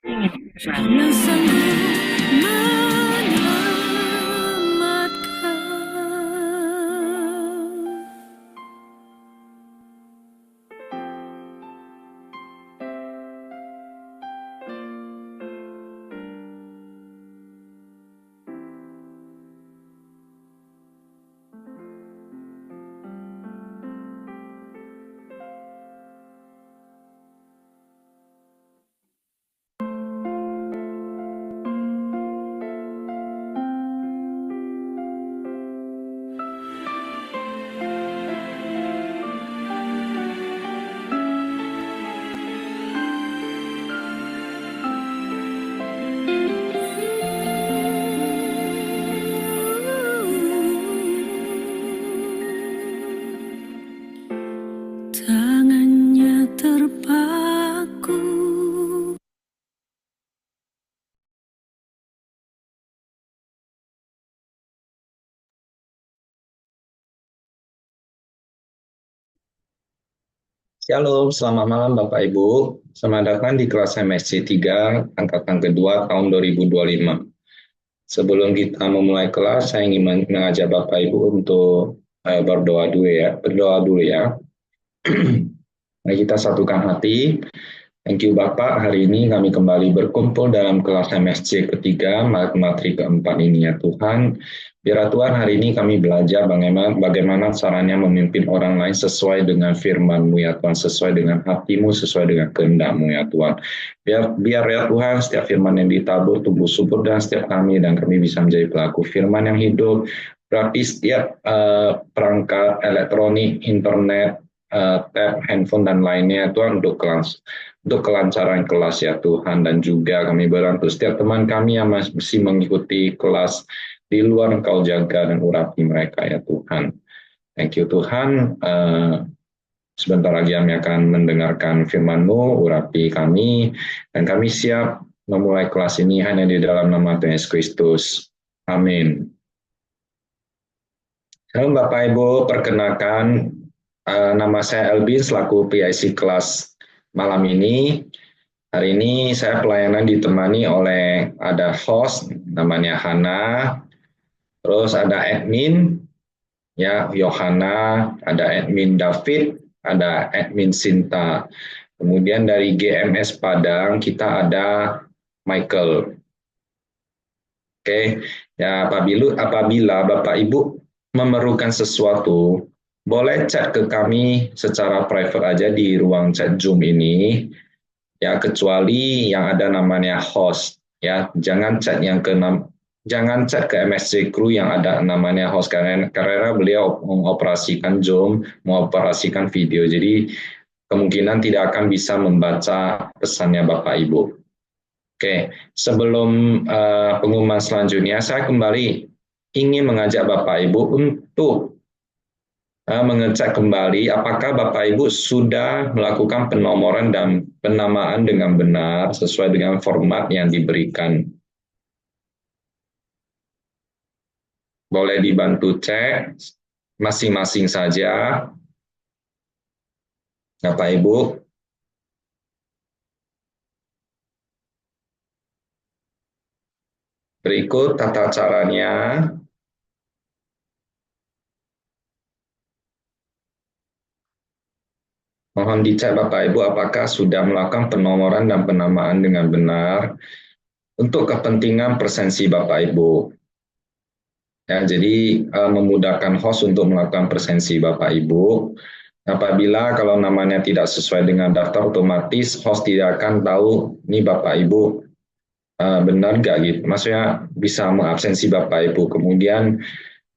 Yang sanggup menyelamatkan. Tangannya terpaku. Shalom, selamat malam Bapak Ibu. Selamat datang di kelas MSc 3, angkatan kedua tahun 2025. Sebelum kita memulai kelas, saya ingin mengajak Bapak Ibu untuk berdoa dulu ya. Berdoa dulu ya. Mari kita satukan hati. Thank you Bapak, hari ini kami kembali berkumpul dalam kelas MSC ketiga, materi keempat ini ya Tuhan. Biar Tuhan hari ini kami belajar bagaimana caranya memimpin orang lain sesuai dengan firman-Mu ya Tuhan, sesuai dengan hatimu, sesuai dengan kehendak-Mu ya Tuhan. Biar ya Tuhan, setiap firman yang ditabur tumbuh subur dan setiap dan kami bisa menjadi pelaku firman yang hidup. Berarti setiap perangkat elektronik, internet, tab, handphone, dan lainnya Tuhan untuk kelancaran kelas ya Tuhan, dan juga kami berbantu setiap teman kami yang masih mengikuti kelas di luar, Engkau jaga dan urapi mereka ya Tuhan. Thank you Tuhan. Sebentar lagi kami akan mendengarkan firman-Mu, urapi kami, dan kami siap memulai kelas ini hanya di dalam nama Tuhan Yesus Kristus. Amin. Halo Bapak Ibu, perkenalkan nama saya Elvin selaku PIC kelas malam ini. Hari ini saya pelayanan ditemani oleh ada host namanya Hana, terus ada admin ya Yohana, ada admin David, ada admin Sinta. Kemudian dari GMS Padang kita ada Michael. Oke, ya apabila Bapak Ibu memerlukan sesuatu, boleh chat ke kami secara private aja di ruang chat Zoom ini. Ya, kecuali yang ada namanya host. Ya, jangan chat ke MSC Crew yang ada namanya host karena beliau mengoperasikan Zoom, mengoperasikan video. Jadi kemungkinan tidak akan bisa membaca pesannya Bapak Ibu. Oke, sebelum pengumuman selanjutnya, saya kembali ingin mengajak Bapak Ibu untuk mengecek kembali apakah Bapak Ibu sudah melakukan penomoran dan penamaan dengan benar sesuai dengan format yang diberikan. Boleh dibantu cek masing-masing saja, Bapak Ibu. Berikut tata caranya. Mohon dicek Bapak Ibu apakah sudah melakukan penomoran dan penamaan dengan benar untuk kepentingan presensi Bapak Ibu. Ya, jadi memudahkan host untuk melakukan presensi Bapak Ibu. Apabila kalau namanya tidak sesuai dengan daftar, otomatis host tidak akan tahu ini Bapak Ibu benar nggak gitu. Maksudnya bisa mengabsensi Bapak Ibu. Kemudian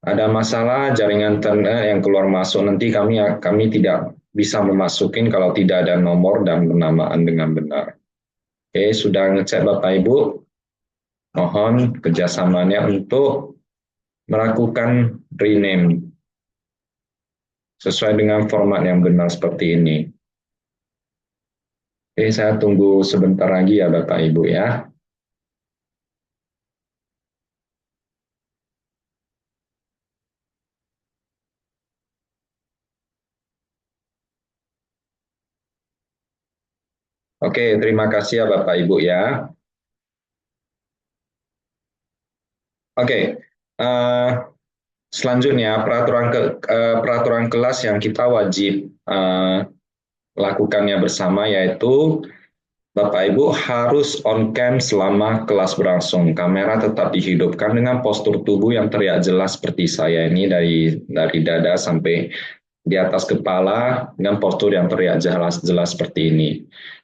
ada masalah jaringan internet yang keluar masuk, nanti kami tidak bisa memasukin kalau tidak ada nomor dan penamaan dengan benar. Oke, sudah ngecek Bapak Ibu. Mohon kerjasamanya untuk melakukan rename sesuai dengan format yang benar seperti ini. Oke, saya tunggu sebentar lagi ya Bapak Ibu ya. Oke, terima kasih ya Bapak Ibu ya. Oke, eh, selanjutnya peraturan kelas yang kita wajib lakukannya bersama yaitu Bapak Ibu harus on cam selama kelas berlangsung. Kamera tetap dihidupkan dengan postur tubuh yang terlihat jelas seperti saya ini dari dada sampai di atas kepala dengan postur yang terlihat jelas seperti ini.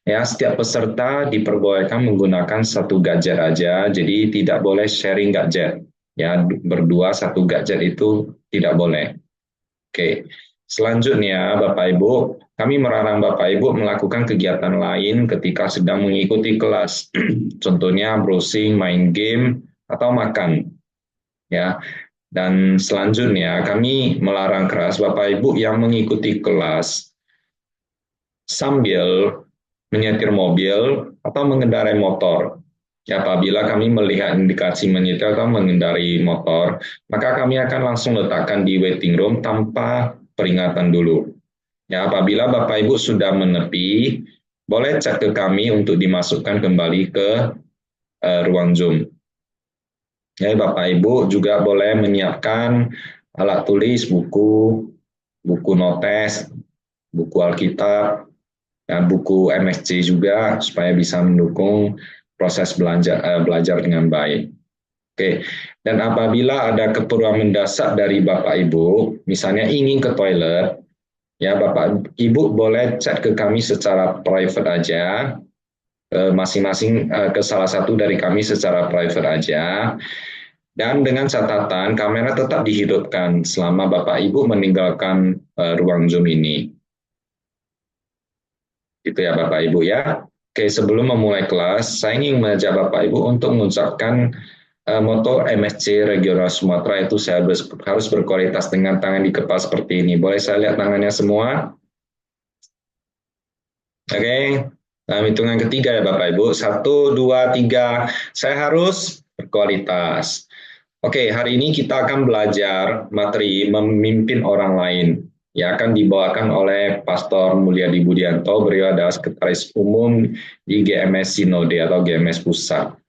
Ya, setiap peserta diperbolehkan menggunakan satu gadget aja, jadi tidak boleh sharing gadget. Ya, berdua satu gadget itu tidak boleh. Oke, selanjutnya Bapak Ibu, kami melarang Bapak Ibu melakukan kegiatan lain ketika sedang mengikuti kelas. Contohnya browsing, main game, atau makan. Ya, dan selanjutnya kami melarang keras Bapak Ibu yang mengikuti kelas sambil menyetir mobil atau mengendarai motor. Ya, apabila kami melihat indikasi menyetir atau mengendarai motor, maka kami akan langsung letakkan di waiting room tanpa peringatan dulu. Ya, apabila Bapak Ibu sudah menepi, boleh cek ke kami untuk dimasukkan kembali ke ruang Zoom. Ya, Bapak Ibu juga boleh menyiapkan alat tulis, buku notes, buku Alkitab, dan buku MSC juga supaya bisa mendukung proses belajar dengan baik. Oke, dan apabila ada keperluan mendesak dari Bapak Ibu, misalnya ingin ke toilet, ya Bapak Ibu boleh chat ke kami secara private aja, masing-masing ke salah satu dari kami secara private aja. Dan dengan catatan kamera tetap dihidupkan selama Bapak Ibu meninggalkan ruang Zoom ini. Itu ya Bapak Ibu ya. Oke, sebelum memulai kelas, saya ingin mengajak Bapak Ibu untuk mengucapkan moto MSC Regional Sumatera itu saya harus berkualitas dengan tangan di kepala seperti ini. Boleh saya lihat tangannya semua? Oke, dalam hitungan ketiga ya Bapak Ibu. 1, 2, 3. Saya harus berkualitas. Oke, hari ini kita akan belajar materi memimpin orang lain. Ya, akan dibawakan oleh Pastor Mulyadi Budianto, beliau adalah Sekretaris Umum di GMS Sinode atau GMS Pusat.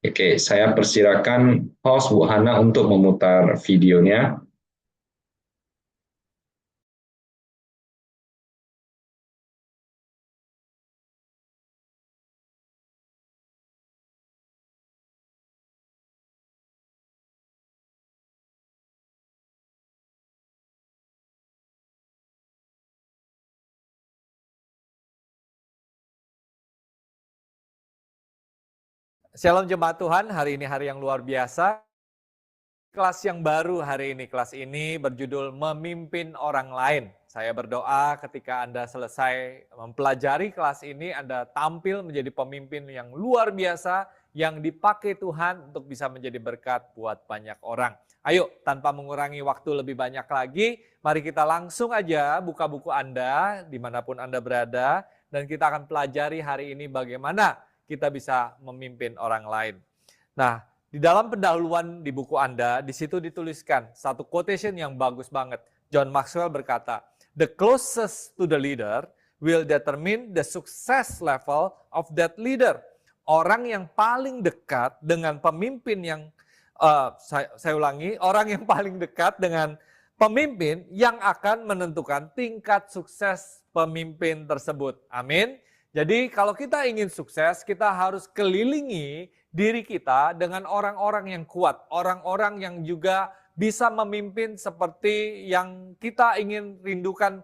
Oke, saya persilakan host Bu Hana untuk memutar videonya. Shalom jemaat Tuhan, hari ini hari yang luar biasa. Kelas yang baru hari ini, kelas ini berjudul Memimpin Orang Lain. Saya berdoa ketika Anda selesai mempelajari kelas ini, Anda tampil menjadi pemimpin yang luar biasa, yang dipakai Tuhan untuk bisa menjadi berkat buat banyak orang. Ayo, tanpa mengurangi waktu lebih banyak lagi, mari kita langsung aja buka buku Anda, dimanapun Anda berada, dan kita akan pelajari hari ini bagaimana kita bisa memimpin orang lain. Nah, di dalam pendahuluan di buku Anda, di situ dituliskan satu quotation yang bagus banget. John Maxwell berkata, "The closest to the leader will determine the success level of that leader." Orang yang paling dekat dengan pemimpin yang, saya ulangi, orang yang paling dekat dengan pemimpin yang akan menentukan tingkat sukses pemimpin tersebut. Amin. Jadi kalau kita ingin sukses, kita harus kelilingi diri kita dengan orang-orang yang kuat, orang-orang yang juga bisa memimpin seperti yang kita ingin rindukan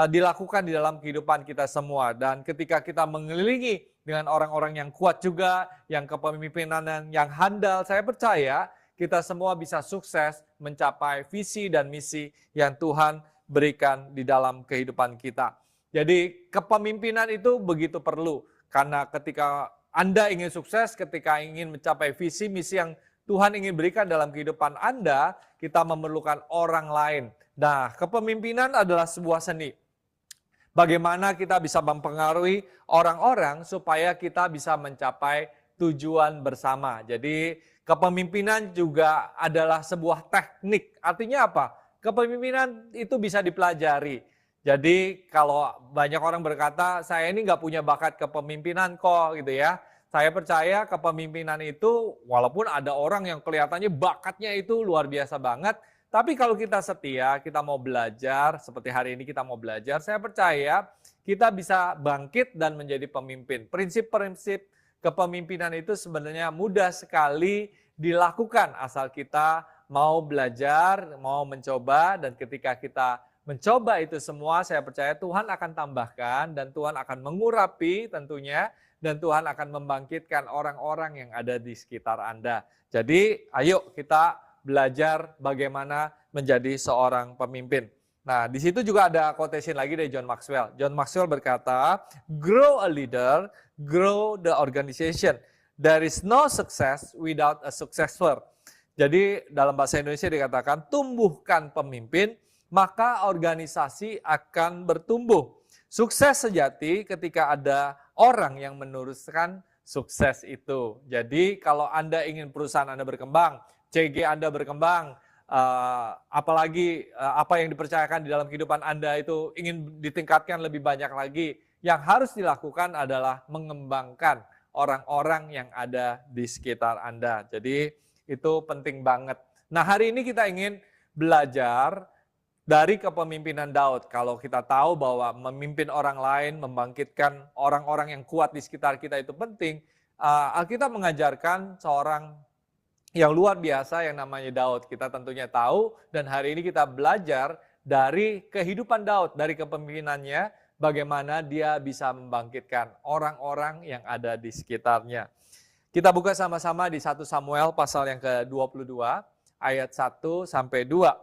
dilakukan di dalam kehidupan kita semua. Dan ketika kita mengelilingi dengan orang-orang yang kuat juga, yang kepemimpinan yang handal, saya percaya kita semua bisa sukses mencapai visi dan misi yang Tuhan berikan di dalam kehidupan kita. Jadi kepemimpinan itu begitu perlu, karena ketika Anda ingin sukses, ketika ingin mencapai visi misi yang Tuhan ingin berikan dalam kehidupan Anda, kita memerlukan orang lain. Nah, kepemimpinan adalah sebuah seni. Bagaimana kita bisa mempengaruhi orang-orang supaya kita bisa mencapai tujuan bersama. Jadi kepemimpinan juga adalah sebuah teknik. Artinya apa? Kepemimpinan itu bisa dipelajari. Jadi kalau banyak orang berkata, saya ini nggak punya bakat kepemimpinan kok gitu ya. Saya percaya kepemimpinan itu walaupun ada orang yang kelihatannya bakatnya itu luar biasa banget, tapi kalau kita setia, kita mau belajar, seperti hari ini kita mau belajar, saya percaya kita bisa bangkit dan menjadi pemimpin. Prinsip-prinsip kepemimpinan itu sebenarnya mudah sekali dilakukan asal kita mau belajar, mau mencoba, dan ketika kita mencoba itu semua, saya percaya Tuhan akan tambahkan dan Tuhan akan mengurapi tentunya, dan Tuhan akan membangkitkan orang-orang yang ada di sekitar Anda. Jadi ayo kita belajar bagaimana menjadi seorang pemimpin. Nah, di situ juga ada quotation lagi dari John Maxwell. John Maxwell berkata, grow a leader, grow the organization. There is no success without a successor. Jadi dalam bahasa Indonesia dikatakan, tumbuhkan pemimpin, maka organisasi akan bertumbuh. Sukses sejati ketika ada orang yang meneruskan sukses itu. Jadi kalau Anda ingin perusahaan Anda berkembang, CG Anda berkembang, apalagi apa yang dipercayakan di dalam kehidupan Anda itu ingin ditingkatkan lebih banyak lagi, yang harus dilakukan adalah mengembangkan orang-orang yang ada di sekitar Anda. Jadi itu penting banget. Nah, hari ini kita ingin belajar dari kepemimpinan Daud. Kalau kita tahu bahwa memimpin orang lain, membangkitkan orang-orang yang kuat di sekitar kita itu penting, Alkitab mengajarkan seorang yang luar biasa yang namanya Daud. Kita tentunya tahu, dan hari ini kita belajar dari kehidupan Daud, dari kepemimpinannya, bagaimana dia bisa membangkitkan orang-orang yang ada di sekitarnya. Kita buka sama-sama di 1 Samuel pasal yang ke-22, ayat 1 sampai 2.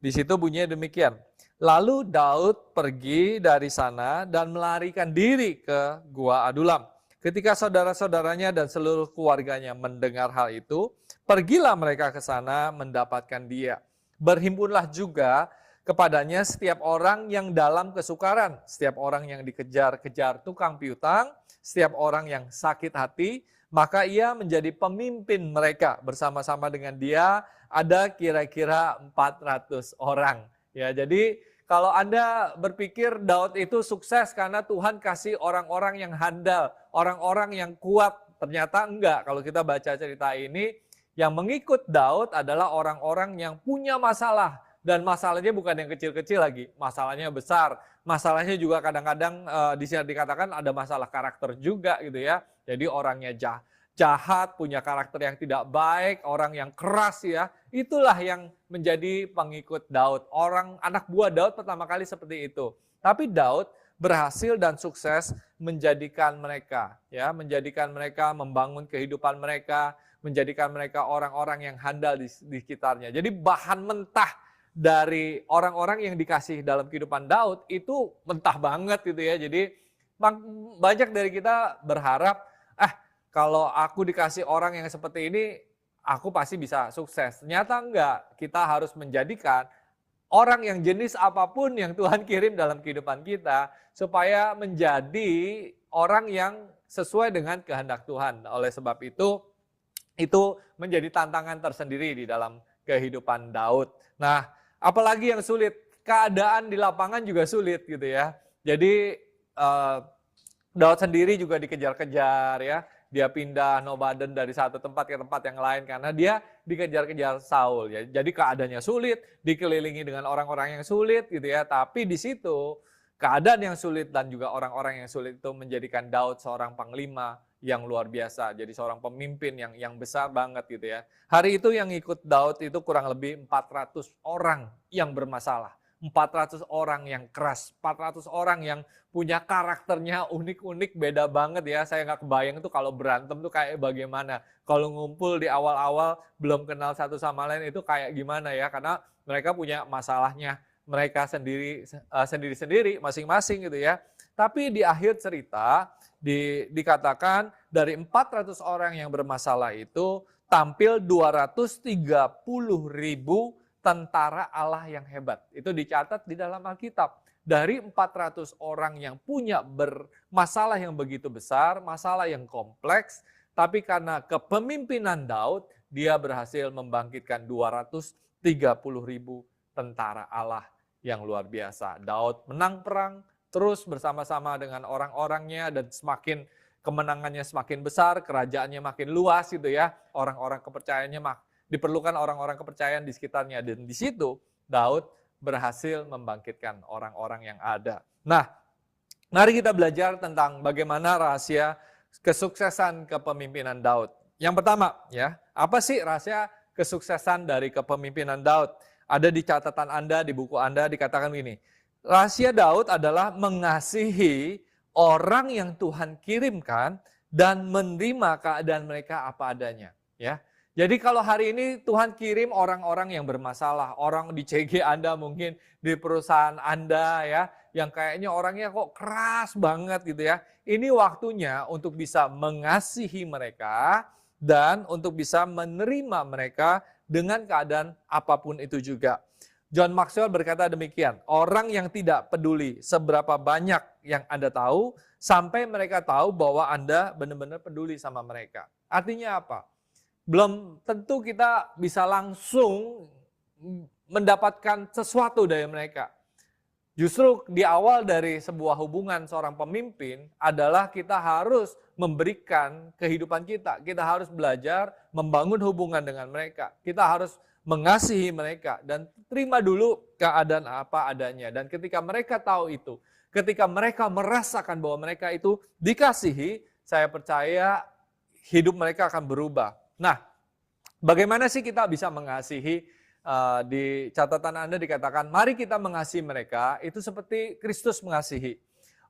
Di situ bunyinya demikian. Lalu Daud pergi dari sana dan melarikan diri ke Gua Adulam. Ketika saudara-saudaranya dan seluruh keluarganya mendengar hal itu, pergilah mereka ke sana mendapatkan dia. Berhimpunlah juga kepadanya setiap orang yang dalam kesukaran, setiap orang yang dikejar-kejar tukang piutang, setiap orang yang sakit hati, maka ia menjadi pemimpin mereka. Bersama-sama dengan dia ada kira-kira 400 orang. Ya, jadi kalau Anda berpikir Daud itu sukses karena Tuhan kasih orang-orang yang handal, orang-orang yang kuat, ternyata enggak. Kalau kita baca cerita ini, yang mengikut Daud adalah orang-orang yang punya masalah. Dan masalahnya bukan yang kecil-kecil lagi, masalahnya besar. Masalahnya juga kadang-kadang di sini dikatakan ada masalah karakter juga gitu ya. Jadi orangnya jahat, punya karakter yang tidak baik, orang yang keras ya. Itulah yang menjadi pengikut Daud. Orang anak buah Daud pertama kali seperti itu. Tapi Daud berhasil dan sukses menjadikan mereka membangun kehidupan mereka, menjadikan mereka orang-orang yang handal di sekitarnya. Jadi bahan mentah dari orang-orang yang dikasih dalam kehidupan Daud itu mentah banget gitu ya. Jadi banyak dari kita berharap, kalau aku dikasih orang yang seperti ini, aku pasti bisa sukses. Ternyata enggak, kita harus menjadikan orang yang jenis apapun yang Tuhan kirim dalam kehidupan kita, supaya menjadi orang yang sesuai dengan kehendak Tuhan. Oleh sebab itu menjadi tantangan tersendiri di dalam kehidupan Daud. Nah, apalagi yang sulit, keadaan di lapangan juga sulit gitu ya. Jadi Daud sendiri juga dikejar-kejar ya. Dia pindah nomaden dari satu tempat ke tempat yang lain karena dia dikejar-kejar Saul ya. Jadi keadaannya sulit, dikelilingi dengan orang-orang yang sulit gitu ya. Tapi di situ keadaan yang sulit dan juga orang-orang yang sulit itu menjadikan Daud seorang panglima yang luar biasa. Jadi seorang pemimpin yang besar banget gitu ya. Hari itu yang ikut Daud itu kurang lebih 400 orang yang bermasalah. 400 orang yang keras, 400 orang yang punya karakternya unik-unik, beda banget ya. Saya nggak kebayang tuh kalau berantem tuh kayak bagaimana. Kalau ngumpul di awal-awal belum kenal satu sama lain itu kayak gimana ya. Karena mereka punya masalahnya mereka sendiri-sendiri masing-masing gitu ya. Tapi di akhir cerita dikatakan dari 400 orang yang bermasalah itu tampil 230.000 tentara Allah yang hebat. Itu dicatat di dalam Alkitab. Dari 400 orang yang punya masalah yang begitu besar, masalah yang kompleks, tapi karena kepemimpinan Daud, dia berhasil membangkitkan 230.000 tentara Allah yang luar biasa. Daud menang perang, terus bersama-sama dengan orang-orangnya, dan semakin kemenangannya semakin besar, kerajaannya makin luas gitu ya. Orang-orang kepercayaannya diperlukan orang-orang kepercayaan di sekitarnya. Dan di situ Daud berhasil membangkitkan orang-orang yang ada. Nah, mari kita belajar tentang bagaimana rahasia kesuksesan kepemimpinan Daud. Yang pertama, ya, apa sih rahasia kesuksesan dari kepemimpinan Daud? Ada di catatan Anda, di buku Anda dikatakan begini. Rahasia Daud adalah mengasihi orang yang Tuhan kirimkan dan menerima keadaan mereka apa adanya, ya. Jadi kalau hari ini Tuhan kirim orang-orang yang bermasalah, orang di CG Anda mungkin, di perusahaan Anda ya, yang kayaknya orangnya kok keras banget gitu ya. Ini waktunya untuk bisa mengasihi mereka dan untuk bisa menerima mereka dengan keadaan apapun itu juga. John Maxwell berkata demikian, orang yang tidak peduli seberapa banyak yang Anda tahu, sampai mereka tahu bahwa Anda benar-benar peduli sama mereka. Artinya apa? Belum tentu kita bisa langsung mendapatkan sesuatu dari mereka. Justru di awal dari sebuah hubungan seorang pemimpin adalah kita harus memberikan kehidupan kita. Kita harus belajar membangun hubungan dengan mereka. Kita harus mengasihi mereka dan terima dulu keadaan apa adanya. Dan ketika mereka tahu itu, ketika mereka merasakan bahwa mereka itu dikasihi, saya percaya hidup mereka akan berubah. Nah, bagaimana sih kita bisa mengasihi? Di catatan Anda dikatakan, mari kita mengasihi mereka, itu seperti Kristus mengasihi.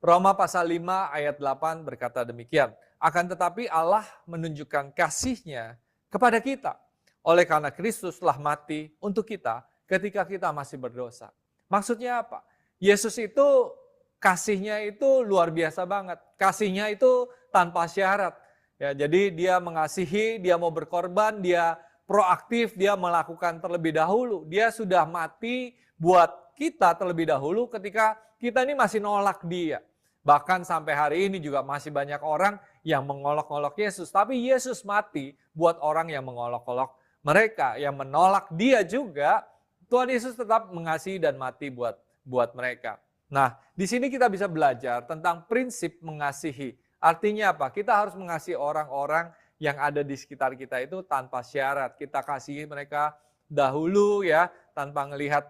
Roma pasal 5 ayat 8 berkata demikian, akan tetapi Allah menunjukkan kasih-Nya kepada kita, oleh karena Kristus telah mati untuk kita ketika kita masih berdosa. Maksudnya apa? Yesus itu kasih-Nya itu luar biasa banget, kasih-Nya itu tanpa syarat. Ya, jadi dia mengasihi, dia mau berkorban, dia proaktif, dia melakukan terlebih dahulu. Dia sudah mati buat kita terlebih dahulu ketika kita ini masih nolak dia. Bahkan sampai hari ini juga masih banyak orang yang mengolok-olok Yesus. Tapi Yesus mati buat orang yang mengolok-olok mereka, yang menolak dia juga. Tuhan Yesus tetap mengasihi dan mati buat mereka. Nah, di sini kita bisa belajar tentang prinsip mengasihi. Artinya apa? Kita harus mengasihi orang-orang yang ada di sekitar kita itu tanpa syarat. Kita kasihi mereka dahulu ya, tanpa melihat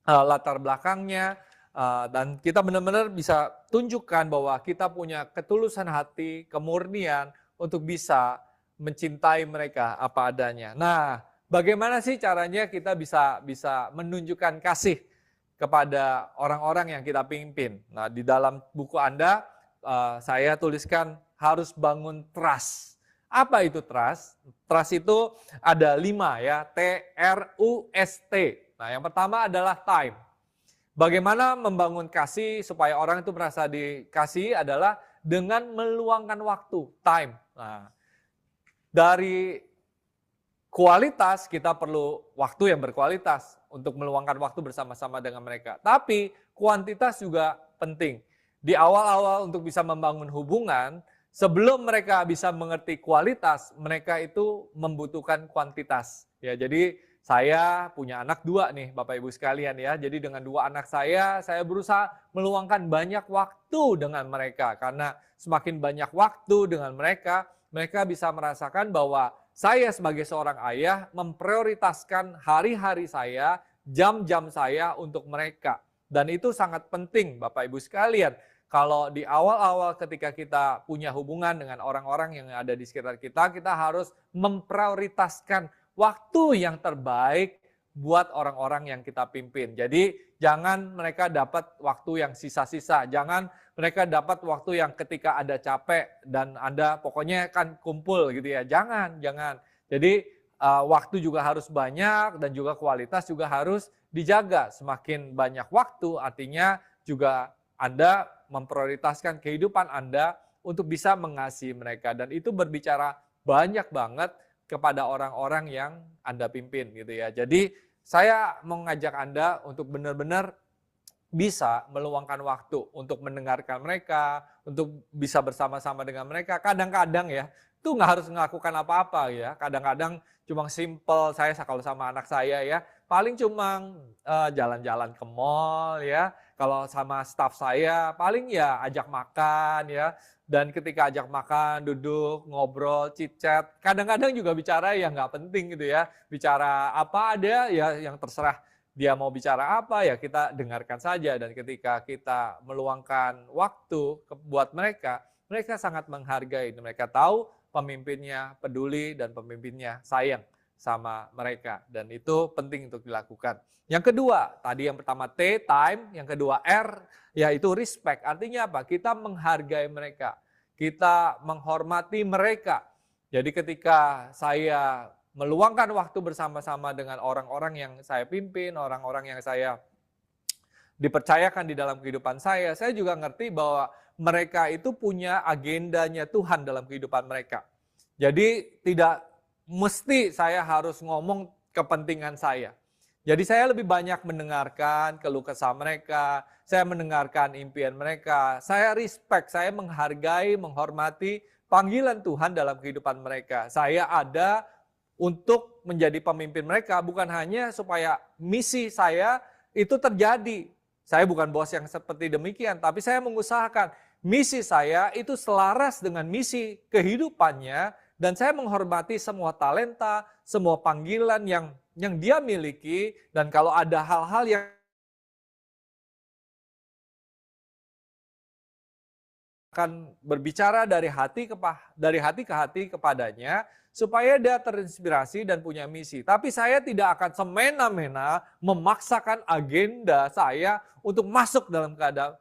latar belakangnya. Dan kita benar-benar bisa tunjukkan bahwa kita punya ketulusan hati, kemurnian untuk bisa mencintai mereka apa adanya. Nah, bagaimana sih caranya kita bisa menunjukkan kasih kepada orang-orang yang kita pimpin? Nah, di dalam buku Anda, saya tuliskan harus bangun trust. Apa itu trust? Trust itu ada 5 ya, T-R-U-S-T. Nah, yang pertama adalah time. Bagaimana membangun kasih supaya orang itu merasa dikasih adalah dengan meluangkan waktu, time. Nah, dari kualitas kita perlu waktu yang berkualitas untuk meluangkan waktu bersama-sama dengan mereka. Tapi kuantitas juga penting. Di awal-awal untuk bisa membangun hubungan, sebelum mereka bisa mengerti kualitas, mereka itu membutuhkan kuantitas. Ya, jadi saya punya anak 2 nih, Bapak Ibu sekalian ya. Jadi dengan 2 anak saya berusaha meluangkan banyak waktu dengan mereka. Karena semakin banyak waktu dengan mereka, mereka bisa merasakan bahwa saya sebagai seorang ayah memprioritaskan hari-hari saya, jam-jam saya untuk mereka. Dan itu sangat penting Bapak Ibu sekalian. Kalau di awal-awal ketika kita punya hubungan dengan orang-orang yang ada di sekitar kita, kita harus memprioritaskan waktu yang terbaik buat orang-orang yang kita pimpin. Jadi jangan mereka dapat waktu yang sisa-sisa, jangan mereka dapat waktu yang ketika Anda capek dan Anda pokoknya kan kumpul gitu ya. Jangan. Jadi waktu juga harus banyak dan juga kualitas juga harus dijaga. Semakin banyak waktu artinya juga Anda memprioritaskan kehidupan Anda untuk bisa mengasihi mereka. Dan itu berbicara banyak banget kepada orang-orang yang Anda pimpin gitu ya. Jadi saya mau ngajak Anda untuk benar-benar bisa meluangkan waktu untuk mendengarkan mereka, untuk bisa bersama-sama dengan mereka. Kadang-kadang ya, itu nggak harus melakukan apa-apa ya. Kadang-kadang cuma simple, saya kalau sama anak saya ya, paling cuma jalan-jalan ke mall ya, Kalau sama staff saya paling ya ajak makan ya. Dan ketika ajak makan, duduk, ngobrol, chit-chat, kadang-kadang juga bicara yang nggak penting gitu ya. Bicara apa ada ya yang terserah dia mau bicara apa ya kita dengarkan saja. Dan ketika kita meluangkan waktu buat mereka, mereka sangat menghargai. Mereka tahu pemimpinnya peduli dan pemimpinnya sayang sama mereka. Dan itu penting untuk dilakukan. Yang kedua, tadi yang pertama T, time. Yang kedua R, yaitu respect. Artinya apa? Kita menghargai mereka. Kita menghormati mereka. Jadi ketika saya meluangkan waktu bersama-sama dengan orang-orang yang saya pimpin, orang-orang yang saya dipercayakan di dalam kehidupan saya juga ngerti bahwa mereka itu punya agendanya Tuhan dalam kehidupan mereka. Jadi tidak mesti saya harus ngomong kepentingan saya. Jadi saya lebih banyak mendengarkan keluh kesah mereka, saya mendengarkan impian mereka, saya respect, saya menghargai, menghormati panggilan Tuhan dalam kehidupan mereka. Saya ada untuk menjadi pemimpin mereka, bukan hanya supaya misi saya itu terjadi. Saya bukan bos yang seperti demikian, tapi saya mengusahakan misi saya itu selaras dengan misi kehidupannya, dan saya menghormati semua talenta, semua panggilan yang dia miliki, dan kalau ada hal-hal yang akan berbicara dari hati ke hati kepadanya, supaya dia terinspirasi dan punya misi. Tapi saya tidak akan semena-mena memaksakan agenda saya untuk masuk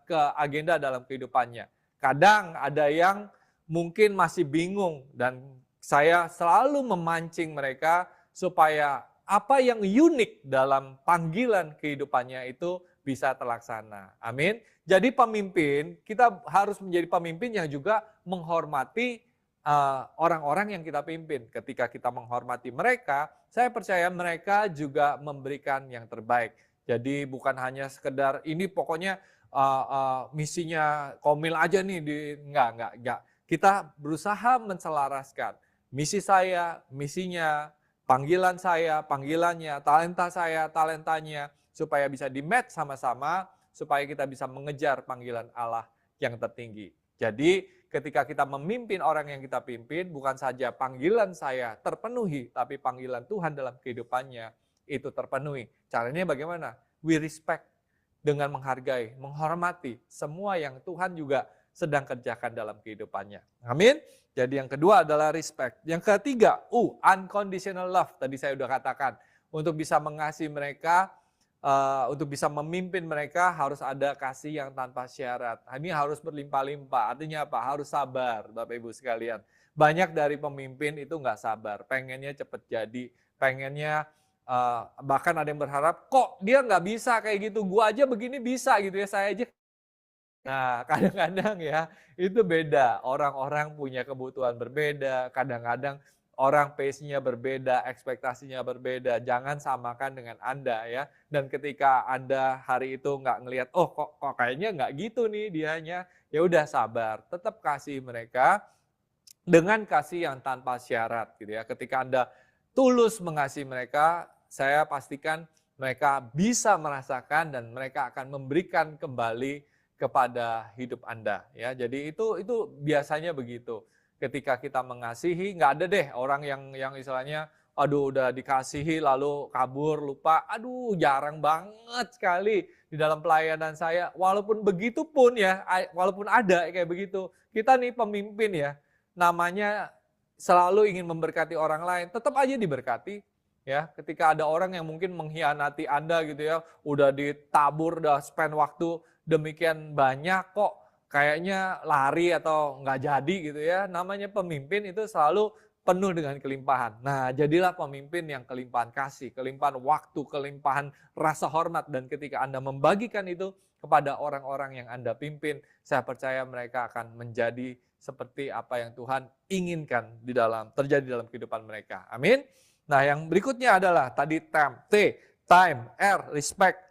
ke agenda dalam kehidupannya. Kadang ada yang mungkin masih bingung, dan saya selalu memancing mereka supaya apa yang unik dalam panggilan kehidupannya itu bisa terlaksana. Amin. Jadi pemimpin, kita harus menjadi pemimpin yang juga menghormati orang-orang yang kita pimpin. Ketika kita menghormati mereka, saya percaya mereka juga memberikan yang terbaik. Jadi bukan hanya sekedar ini pokoknya misinya Komil aja nih, enggak. Kita berusaha menselaraskan misi saya, misinya, panggilan saya, panggilannya, talenta saya, talentanya, supaya bisa di-match sama-sama, supaya kita bisa mengejar panggilan Allah yang tertinggi. Jadi ketika kita memimpin orang yang kita pimpin, bukan saja panggilan saya terpenuhi, tapi panggilan Tuhan dalam kehidupannya itu terpenuhi. Caranya bagaimana? We respect, dengan menghargai, menghormati semua yang Tuhan juga sedang kerjakan dalam kehidupannya. Amin. Jadi yang kedua adalah respect. Yang ketiga, unconditional love. Tadi saya sudah katakan, untuk bisa mengasihi mereka, untuk bisa memimpin mereka harus ada kasih yang tanpa syarat. Ini harus berlimpah-limpah. Artinya apa? Harus sabar, Bapak Ibu sekalian. Banyak dari pemimpin itu nggak sabar, pengennya cepat jadi, pengennya bahkan ada yang berharap, kok dia nggak bisa kayak gitu, gua aja begini bisa gitu ya, saya aja. Nah, kadang-kadang ya, itu beda. Orang-orang punya kebutuhan berbeda, kadang-kadang orang pace-nya berbeda, ekspektasinya berbeda. Jangan samakan dengan Anda ya. Dan ketika Anda hari itu nggak ngelihat, oh kok kayaknya nggak gitu nih dianya, ya udah sabar. Tetap kasih mereka dengan kasih yang tanpa syarat gitu ya. Ketika Anda tulus mengasihi mereka, saya pastikan mereka bisa merasakan dan mereka akan memberikan kembali kepada hidup Anda ya. Jadi itu biasanya begitu. Ketika kita mengasihi, nggak ada deh orang yang istilahnya aduh udah dikasihi lalu kabur, lupa. Aduh, jarang banget sekali di dalam pelayanan saya. Walaupun begitu pun ya, walaupun ada kayak begitu, kita nih pemimpin ya, namanya selalu ingin memberkati orang lain, tetap aja diberkati. Ya, ketika ada orang yang mungkin mengkhianati Anda gitu ya, udah ditabur, udah spend waktu demikian banyak kok kayaknya lari atau nggak jadi gitu ya. Namanya pemimpin itu selalu penuh dengan kelimpahan. Nah, jadilah pemimpin yang kelimpahan kasih, kelimpahan waktu, kelimpahan rasa hormat. Dan ketika Anda membagikan itu kepada orang-orang yang Anda pimpin, saya percaya mereka akan menjadi seperti apa yang Tuhan inginkan terjadi dalam kehidupan mereka. Amin. Nah, yang berikutnya adalah tadi time, R, respect,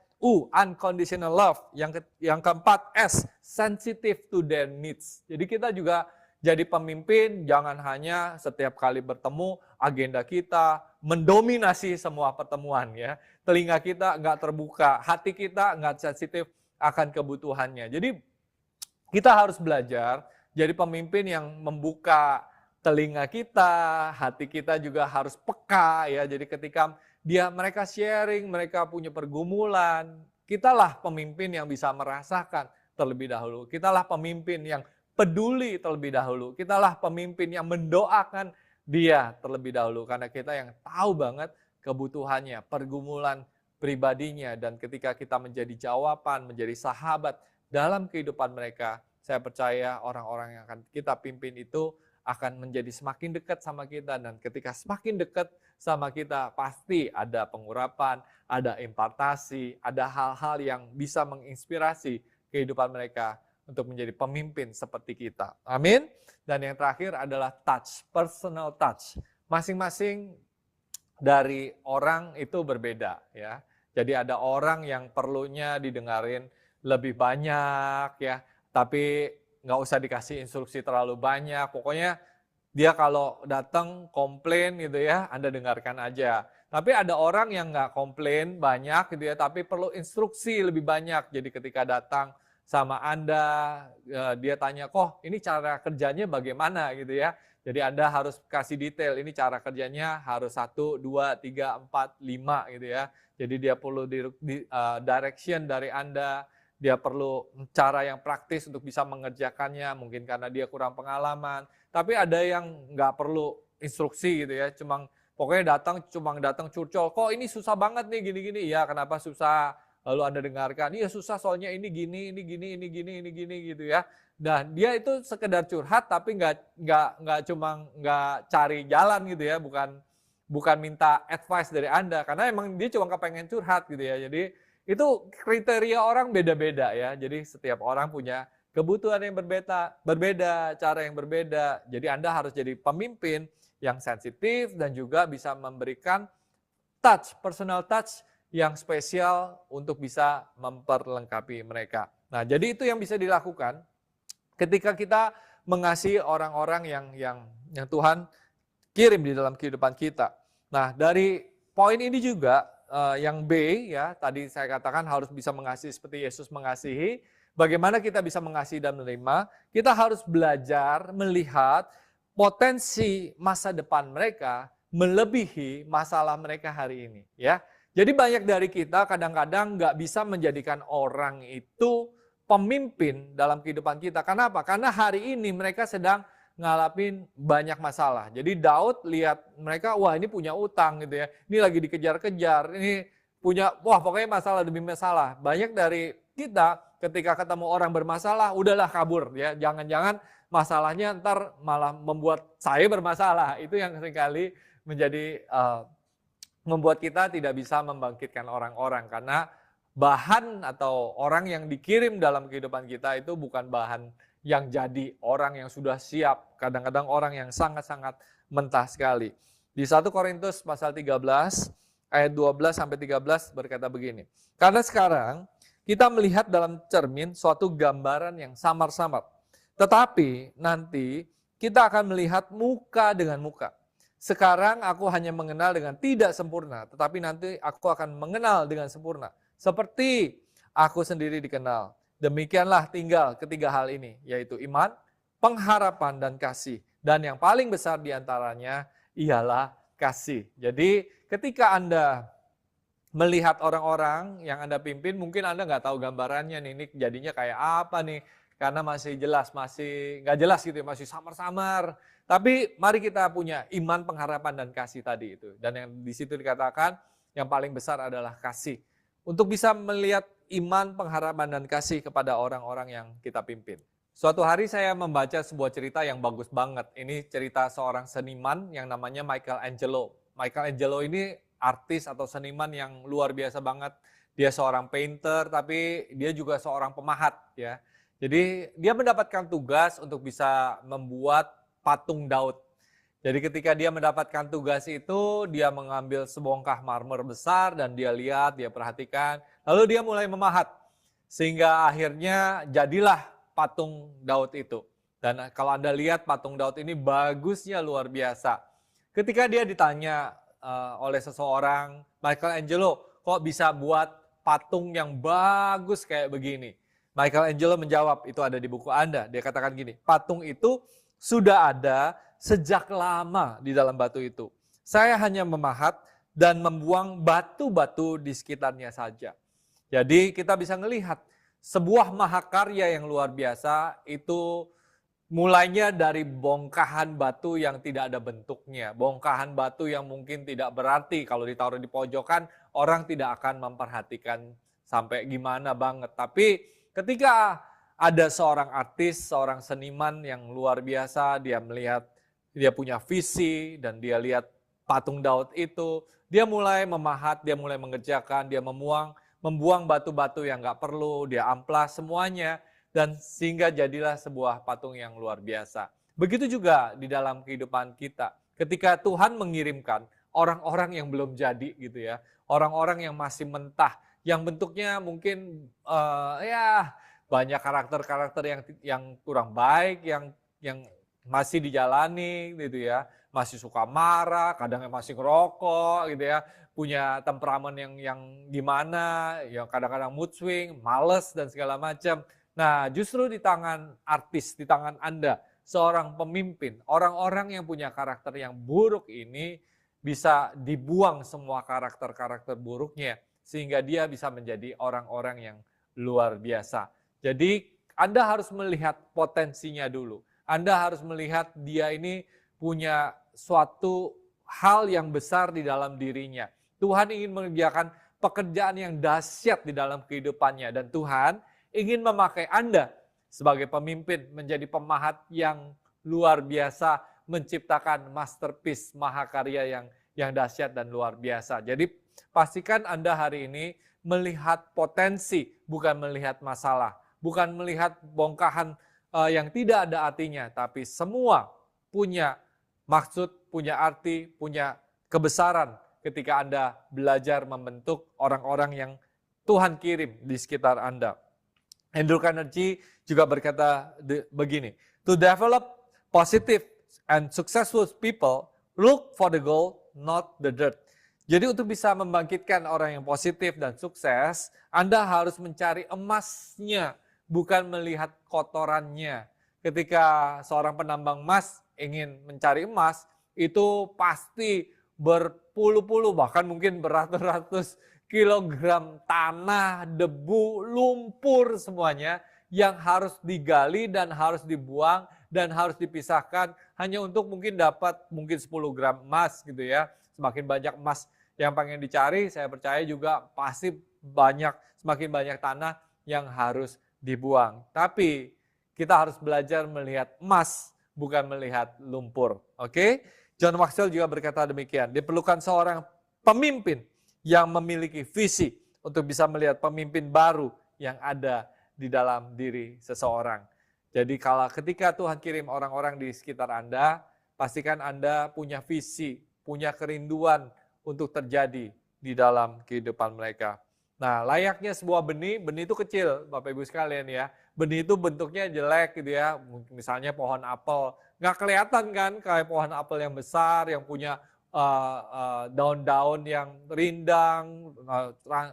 unconditional love. Yang keempat, S, sensitive to their needs. Jadi kita juga jadi pemimpin, jangan hanya setiap kali bertemu, agenda kita mendominasi semua pertemuan ya. Telinga kita nggak terbuka, hati kita nggak sensitif akan kebutuhannya. Jadi kita harus belajar jadi pemimpin yang membuka telinga kita, hati kita juga harus peka ya. Jadi ketika mereka sharing, mereka punya pergumulan, kitalah pemimpin yang bisa merasakan terlebih dahulu. Kitalah pemimpin yang peduli terlebih dahulu. Kitalah pemimpin yang mendoakan dia terlebih dahulu. Karena kita yang tahu banget kebutuhannya, pergumulan pribadinya. Dan ketika kita menjadi jawaban, menjadi sahabat dalam kehidupan mereka, saya percaya orang-orang yang akan kita pimpin itu akan menjadi semakin dekat sama kita, dan ketika semakin dekat sama kita pasti ada pengurapan, ada impartasi, ada hal-hal yang bisa menginspirasi kehidupan mereka untuk menjadi pemimpin seperti kita. Amin. Dan yang terakhir adalah touch, personal touch. Masing-masing dari orang itu berbeda ya. Jadi ada orang yang perlunya didengarin lebih banyak ya, tapi nggak usah dikasih instruksi terlalu banyak. Pokoknya dia kalau datang komplain gitu ya, Anda dengarkan aja. Tapi ada orang yang nggak komplain banyak gitu ya, tapi perlu instruksi lebih banyak. Jadi ketika datang sama Anda, dia tanya, kok ini cara kerjanya bagaimana gitu ya. Jadi Anda harus kasih detail, ini cara kerjanya harus 1, 2, 3, 4, 5 gitu ya. Jadi dia perlu direction dari Anda. Dia perlu cara yang praktis untuk bisa mengerjakannya, mungkin karena dia kurang pengalaman. Tapi ada yang nggak perlu instruksi gitu ya, pokoknya datang curcol, kok ini susah banget nih gini-gini. Ya kenapa susah? Lalu Anda dengarkan, iya susah soalnya ini gini gitu ya. Dan dia itu sekedar curhat, tapi nggak cari jalan gitu ya, bukan minta advice dari Anda, karena emang dia cuma kepengen curhat gitu ya. Jadi itu kriteria orang beda-beda ya. Jadi setiap orang punya kebutuhan yang berbeda, cara yang berbeda. Jadi Anda harus jadi pemimpin yang sensitif dan juga bisa memberikan touch, personal touch yang spesial untuk bisa memperlengkapi mereka. Nah, jadi itu yang bisa dilakukan ketika kita mengasihi orang-orang yang Tuhan kirim di dalam kehidupan kita. Nah, dari poin ini juga yang B ya, tadi saya katakan harus bisa mengasihi seperti Yesus mengasihi. Bagaimana kita bisa mengasihi dan menerima? Kita harus belajar melihat potensi masa depan mereka melebihi masalah mereka hari ini ya. Jadi banyak dari kita kadang-kadang nggak bisa menjadikan orang itu pemimpin dalam kehidupan kita. Kenapa? Karena hari ini mereka sedang ngalapin banyak masalah. Jadi Daud lihat mereka, wah ini punya utang gitu ya. Ini lagi dikejar-kejar, ini punya, wah pokoknya masalah demi masalah. Banyak dari kita ketika ketemu orang bermasalah, udahlah kabur ya. Jangan-jangan masalahnya ntar malah membuat saya bermasalah. Itu yang seringkali menjadi membuat kita tidak bisa membangkitkan orang-orang. Karena bahan atau orang yang dikirim dalam kehidupan kita itu bukan bahan yang jadi orang yang sudah siap, kadang-kadang orang yang sangat-sangat mentah sekali. Di 1 Korintus pasal 13, ayat 12 sampai 13 berkata begini. Karena sekarang kita melihat dalam cermin suatu gambaran yang samar-samar. Tetapi nanti kita akan melihat muka dengan muka. Sekarang aku hanya mengenal dengan tidak sempurna, tetapi nanti aku akan mengenal dengan sempurna. Seperti aku sendiri dikenal. Demikianlah tinggal ketiga hal ini, yaitu iman, pengharapan, dan kasih. Dan yang paling besar diantaranya ialah kasih. Jadi ketika Anda melihat orang-orang yang Anda pimpin, mungkin Anda nggak tahu gambarannya nih, ini jadinya kayak apa nih, karena masih nggak jelas gitu, masih samar-samar. Tapi mari kita punya iman, pengharapan, dan kasih tadi itu. Dan yang di situ dikatakan yang paling besar adalah kasih. Untuk bisa melihat iman, pengharapan, dan kasih kepada orang-orang yang kita pimpin. Suatu hari saya membaca sebuah cerita yang bagus banget. Ini cerita seorang seniman yang namanya Michelangelo. Michelangelo ini artis atau seniman yang luar biasa banget. Dia seorang painter, tapi dia juga seorang pemahat ya. Jadi dia mendapatkan tugas untuk bisa membuat patung Daud. Jadi ketika dia mendapatkan tugas itu, dia mengambil sebongkah marmer besar dan dia lihat, dia perhatikan. Lalu dia mulai memahat. Sehingga akhirnya jadilah patung Daud itu. Dan kalau Anda lihat patung Daud ini bagusnya luar biasa. Ketika dia ditanya oleh seseorang, Michelangelo kok bisa buat patung yang bagus kayak begini? Michelangelo menjawab, itu ada di buku Anda. Dia katakan gini, patung itu sudah ada sejak lama di dalam batu itu. Saya hanya memahat dan membuang batu-batu di sekitarnya saja. Jadi kita bisa melihat sebuah mahakarya yang luar biasa itu mulainya dari bongkahan batu yang tidak ada bentuknya. Bongkahan batu yang mungkin tidak berarti, kalau ditaruh di pojokan orang tidak akan memperhatikan sampai gimana banget. Tapi ketika ada seorang artis, seorang seniman yang luar biasa, dia melihat, dia punya visi dan dia lihat patung Daud itu, dia mulai memahat, dia mulai mengerjakan, dia membuang batu-batu yang nggak perlu, dia amplas semuanya, dan sehingga jadilah sebuah patung yang luar biasa. Begitu juga di dalam kehidupan kita. Ketika Tuhan mengirimkan orang-orang yang belum jadi gitu ya, orang-orang yang masih mentah, yang bentuknya mungkin banyak karakter-karakter yang kurang baik, yang masih dijalani gitu ya, masih suka marah, kadang masih ngerokok gitu ya, punya temperamen yang gimana, yang kadang-kadang mood swing, males dan segala macam. Nah, justru di tangan artis, di tangan Anda, seorang pemimpin, orang-orang yang punya karakter yang buruk ini bisa dibuang semua karakter-karakter buruknya, sehingga dia bisa menjadi orang-orang yang luar biasa. Jadi Anda harus melihat potensinya dulu. Anda harus melihat dia ini punya suatu hal yang besar di dalam dirinya. Tuhan ingin mengerjakan pekerjaan yang dahsyat di dalam kehidupannya. Dan Tuhan ingin memakai Anda sebagai pemimpin menjadi pemahat yang luar biasa, menciptakan masterpiece mahakarya yang dahsyat dan luar biasa. Jadi pastikan Anda hari ini melihat potensi, bukan melihat masalah, bukan melihat bongkahan yang tidak ada artinya, tapi semua punya maksud, punya arti, punya kebesaran ketika Anda belajar membentuk orang-orang yang Tuhan kirim di sekitar Anda. Andrew Carnegie juga berkata begini, to develop positive and successful people, look for the gold, not the dirt. Jadi untuk bisa membangkitkan orang yang positif dan sukses, Anda harus mencari emasnya, bukan melihat kotorannya. Ketika seorang penambang emas ingin mencari emas, itu pasti berpuluh-puluh, bahkan mungkin beratus-ratus kilogram tanah, debu, lumpur semuanya yang harus digali dan harus dibuang dan harus dipisahkan hanya untuk mungkin dapat 10 gram emas gitu ya. Semakin banyak emas yang pengen dicari, saya percaya juga pasti semakin banyak tanah yang harus dibuang. Tapi kita harus belajar melihat emas, bukan melihat lumpur. Oke? John Maxwell juga berkata demikian. Diperlukan seorang pemimpin yang memiliki visi untuk bisa melihat pemimpin baru yang ada di dalam diri seseorang. Jadi ketika Tuhan kirim orang-orang di sekitar Anda, pastikan Anda punya visi, punya kerinduan untuk terjadi di dalam kehidupan mereka. Nah, layaknya sebuah benih itu kecil, Bapak Ibu sekalian ya. Benih itu bentuknya jelek gitu ya, misalnya pohon apel. Nggak kelihatan kan kayak pohon apel yang besar, yang punya daun-daun yang rindang,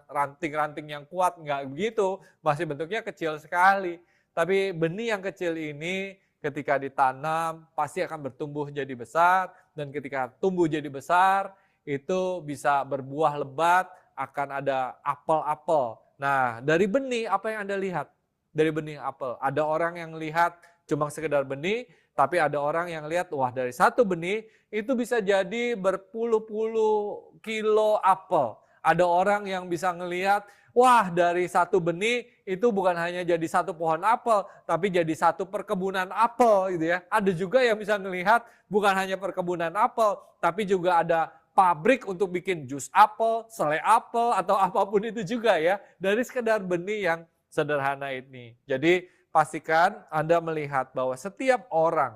ranting-ranting yang kuat, nggak begitu. Masih bentuknya kecil sekali. Tapi benih yang kecil ini ketika ditanam pasti akan bertumbuh jadi besar, dan ketika tumbuh jadi besar, itu bisa berbuah lebat, akan ada apel-apel. Nah, dari benih apa yang Anda lihat? Dari benih apel. Ada orang yang lihat cuma sekedar benih, tapi ada orang yang lihat, wah dari satu benih itu bisa jadi berpuluh-puluh kilo apel. Ada orang yang bisa ngelihat, wah dari satu benih itu bukan hanya jadi satu pohon apel, tapi jadi satu perkebunan apel gitu ya. Ada juga yang bisa ngelihat bukan hanya perkebunan apel, tapi juga ada pabrik untuk bikin jus apel, selai apel, atau apapun itu juga ya. Dari sekedar benih yang sederhana ini. Jadi pastikan Anda melihat bahwa setiap orang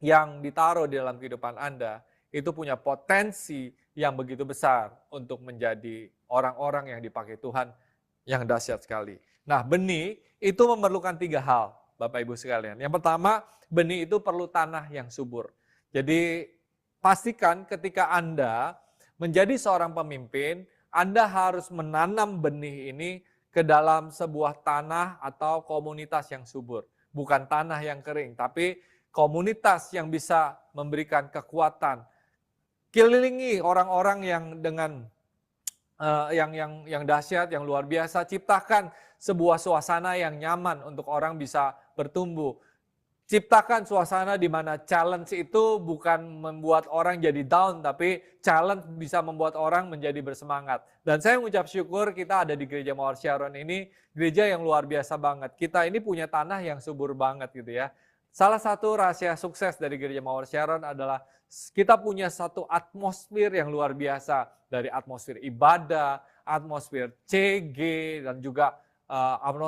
yang ditaruh di dalam kehidupan Anda itu punya potensi yang begitu besar untuk menjadi orang-orang yang dipakai Tuhan yang dahsyat sekali. Nah, benih itu memerlukan 3 hal, Bapak Ibu sekalian. Yang pertama, benih itu perlu tanah yang subur. Jadi pastikan ketika Anda menjadi seorang pemimpin, Anda harus menanam benih ini ke dalam sebuah tanah atau komunitas yang subur. Bukan tanah yang kering, tapi komunitas yang bisa memberikan kekuatan. Kelilingi orang-orang yang dengan yang dahsyat, yang luar biasa. Ciptakan sebuah suasana yang nyaman untuk orang bisa bertumbuh. Ciptakan suasana di mana challenge itu bukan membuat orang jadi down, tapi challenge bisa membuat orang menjadi bersemangat. Dan saya mengucap syukur kita ada di Gereja Mawar Sharon ini, gereja yang luar biasa banget. Kita ini punya tanah yang subur banget gitu ya. Salah satu rahasia sukses dari Gereja Mawar Sharon adalah kita punya satu atmosfer yang luar biasa. Dari atmosfer ibadah, atmosfer CG, dan juga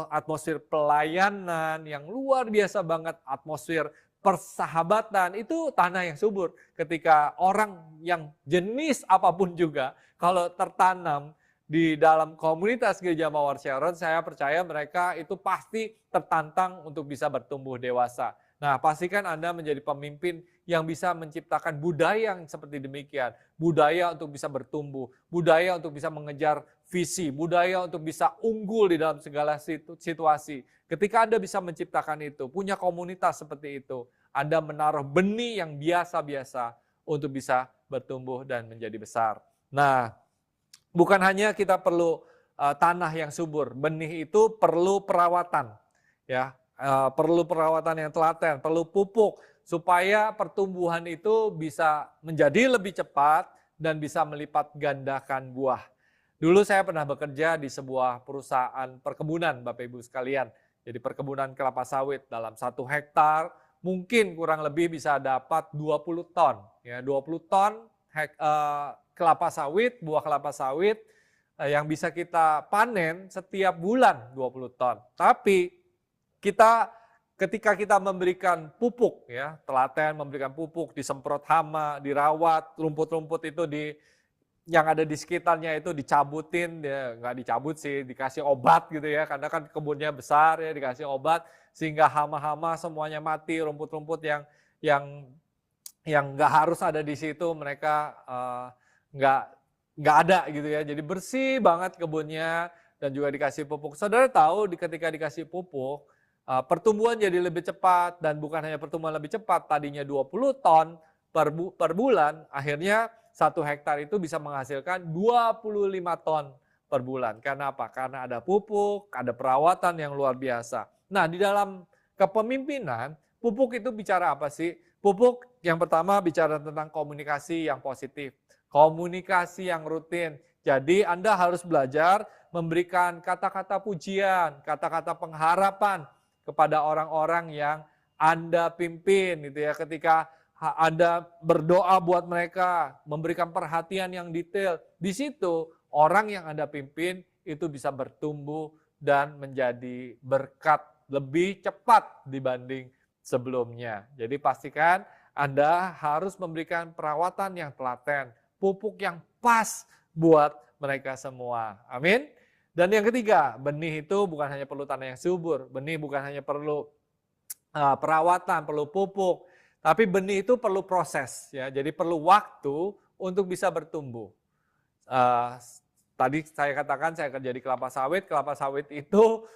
atmosfer pelayanan yang luar biasa banget, atmosfer persahabatan, itu tanah yang subur. Ketika orang yang jenis apapun juga, kalau tertanam di dalam komunitas Gereja Mawar Sharon, saya percaya mereka itu pasti tertantang untuk bisa bertumbuh dewasa. Nah, pastikan Anda menjadi pemimpin yang bisa menciptakan budaya yang seperti demikian. Budaya untuk bisa bertumbuh, budaya untuk bisa mengejar visi, budaya untuk bisa unggul di dalam segala situasi. Ketika Anda bisa menciptakan itu, punya komunitas seperti itu, Anda menaruh benih yang biasa-biasa untuk bisa bertumbuh dan menjadi besar. Nah, bukan hanya kita perlu tanah yang subur, benih itu perlu perawatan, ya. Perlu perawatan yang telaten, perlu pupuk supaya pertumbuhan itu bisa menjadi lebih cepat dan bisa melipat gandakan buah. Dulu saya pernah bekerja di sebuah perusahaan perkebunan, Bapak Ibu sekalian. Jadi perkebunan kelapa sawit dalam 1 hektar mungkin kurang lebih bisa dapat 20 ton. Ya, 20 ton kelapa sawit, buah kelapa sawit yang bisa kita panen setiap bulan 20 ton. Tapi ketika kita memberikan pupuk, ya, telaten memberikan pupuk, disemprot hama, dirawat, rumput-rumput itu yang ada di sekitarnya itu dicabutin, ya, nggak dicabut sih, dikasih obat gitu ya, karena kan kebunnya besar ya, dikasih obat sehingga hama-hama semuanya mati, rumput-rumput yang nggak harus ada di situ mereka nggak ada gitu ya, jadi bersih banget kebunnya dan juga dikasih pupuk. Saudara tahu ketika dikasih pupuk, pertumbuhan jadi lebih cepat, dan bukan hanya pertumbuhan lebih cepat, tadinya 20 ton per bulan, akhirnya 1 hektar itu bisa menghasilkan 25 ton per bulan. Karena apa? Karena ada pupuk, ada perawatan yang luar biasa. Nah, di dalam kepemimpinan, pupuk itu bicara apa sih? Pupuk yang pertama bicara tentang komunikasi yang positif, komunikasi yang rutin. Jadi Anda harus belajar memberikan kata-kata pujian, kata-kata pengharapan kepada orang-orang yang Anda pimpin gitu ya. Ketika Anda berdoa buat mereka, memberikan perhatian yang detail, di situ orang yang Anda pimpin itu bisa bertumbuh dan menjadi berkat lebih cepat dibanding sebelumnya. Jadi pastikan Anda harus memberikan perawatan yang telaten, pupuk yang pas buat mereka semua. Amin. Dan yang ketiga, benih itu bukan hanya perlu tanah yang subur, benih bukan hanya perlu perawatan, perlu pupuk, tapi benih itu perlu proses, ya. Jadi perlu waktu untuk bisa bertumbuh. Tadi saya katakan saya kerja di kelapa sawit itu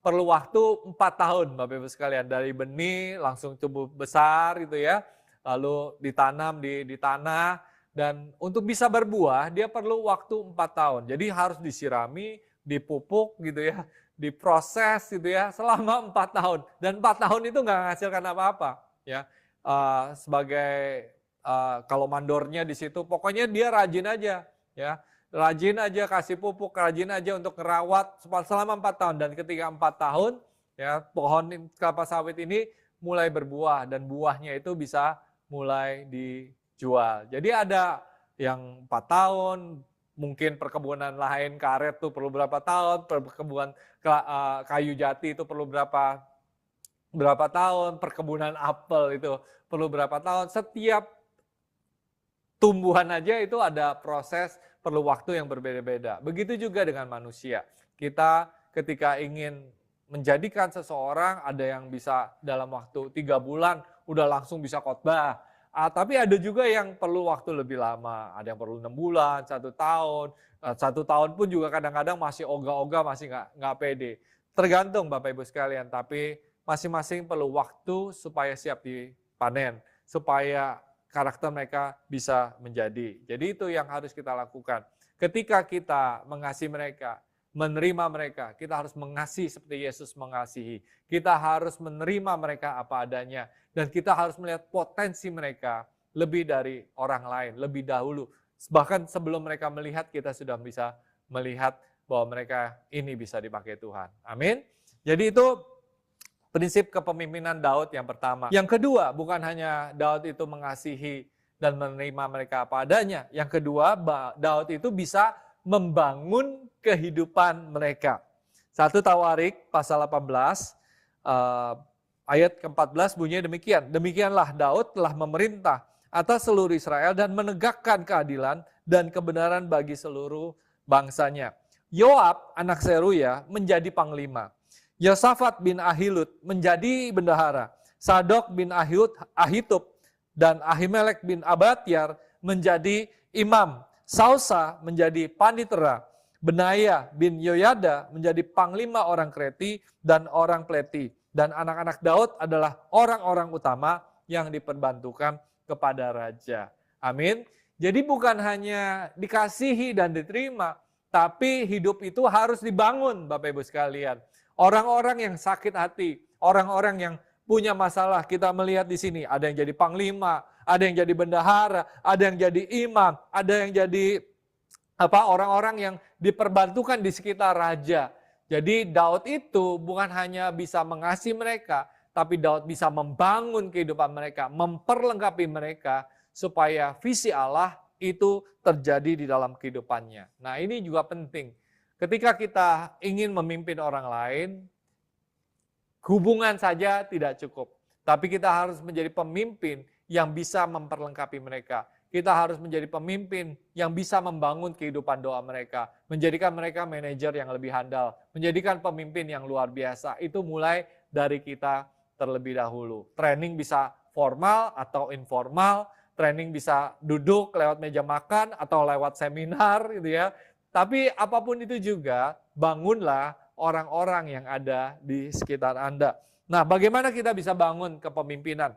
perlu waktu 4 tahun, Bapak Ibu sekalian, dari benih langsung tumbuh besar gitu ya, lalu ditanam di tanah. Dan untuk bisa berbuah, dia perlu waktu 4 tahun. Jadi harus disirami, dipupuk gitu ya, diproses gitu ya, selama 4 tahun. Dan 4 tahun itu nggak menghasilkan apa-apa. Ya, kalau mandornya di situ, pokoknya dia rajin aja. Ya, rajin aja kasih pupuk, rajin aja untuk merawat selama 4 tahun. Dan ketika 4 tahun, ya, pohon kelapa sawit ini mulai berbuah. Dan buahnya itu bisa mulai dijual. Jadi ada yang 4 tahun, mungkin perkebunan lain karet tuh perlu berapa tahun, perkebunan kayu jati itu perlu berapa tahun, perkebunan apel itu perlu berapa tahun. Setiap tumbuhan aja itu ada proses, perlu waktu yang berbeda-beda. Begitu juga dengan manusia. Kita ketika ingin menjadikan seseorang, ada yang bisa dalam waktu 3 bulan udah langsung bisa khotbah. Tapi ada juga yang perlu waktu lebih lama, ada yang perlu 6 bulan, 1 tahun, 1 tahun pun juga kadang-kadang masih ogah-ogah, masih nggak pede. Tergantung Bapak Ibu sekalian, tapi masing-masing perlu waktu supaya siap dipanen, supaya karakter mereka bisa menjadi. Jadi itu yang harus kita lakukan. Ketika kita mengasihi mereka, menerima mereka, kita harus mengasihi seperti Yesus mengasihi. Kita harus menerima mereka apa adanya. Dan kita harus melihat potensi mereka lebih dari orang lain, lebih dahulu. Bahkan sebelum mereka melihat, kita sudah bisa melihat bahwa mereka ini bisa dipakai Tuhan. Amin. Jadi itu prinsip kepemimpinan Daud yang pertama. Yang kedua, bukan hanya Daud itu mengasihi dan menerima mereka apa adanya. Yang kedua, Daud itu bisa membangun kehidupan mereka. 1 Tawarik pasal 18, ayat ke-14 bunyinya demikian. Demikianlah Daud telah memerintah atas seluruh Israel dan menegakkan keadilan dan kebenaran bagi seluruh bangsanya. Yoab, anak Seruya, menjadi panglima. Yosafat bin Ahilud menjadi bendahara. Sadok bin Ahitub dan Ahimelek bin Abatyar menjadi imam. Sausa menjadi panitera. Benaya bin Yoyada menjadi panglima orang Kreti dan orang Pleti. Dan anak-anak Daud adalah orang-orang utama yang diperbantukan kepada raja. Amin. Jadi bukan hanya dikasihi dan diterima, tapi hidup itu harus dibangun Bapak Ibu sekalian. Orang-orang yang sakit hati, orang-orang yang punya masalah, kita melihat di sini ada yang jadi panglima, ada yang jadi bendahara, ada yang jadi imam, ada yang jadi orang-orang yang diperbantukan di sekitar raja. Jadi Daud itu bukan hanya bisa mengasihi mereka, tapi Daud bisa membangun kehidupan mereka, memperlengkapi mereka supaya visi Allah itu terjadi di dalam kehidupannya. Nah, ini juga penting. Ketika kita ingin memimpin orang lain, hubungan saja tidak cukup. Tapi kita harus menjadi pemimpin yang bisa memperlengkapi mereka. Kita harus menjadi pemimpin yang bisa membangun kehidupan doa mereka. Menjadikan mereka manajer yang lebih handal. Menjadikan pemimpin yang luar biasa. Itu mulai dari kita terlebih dahulu. Training bisa formal atau informal. Training bisa duduk lewat meja makan atau lewat seminar gitu ya. Tapi apapun itu juga, bangunlah orang-orang yang ada di sekitar Anda. Nah, bagaimana kita bisa bangun kepemimpinan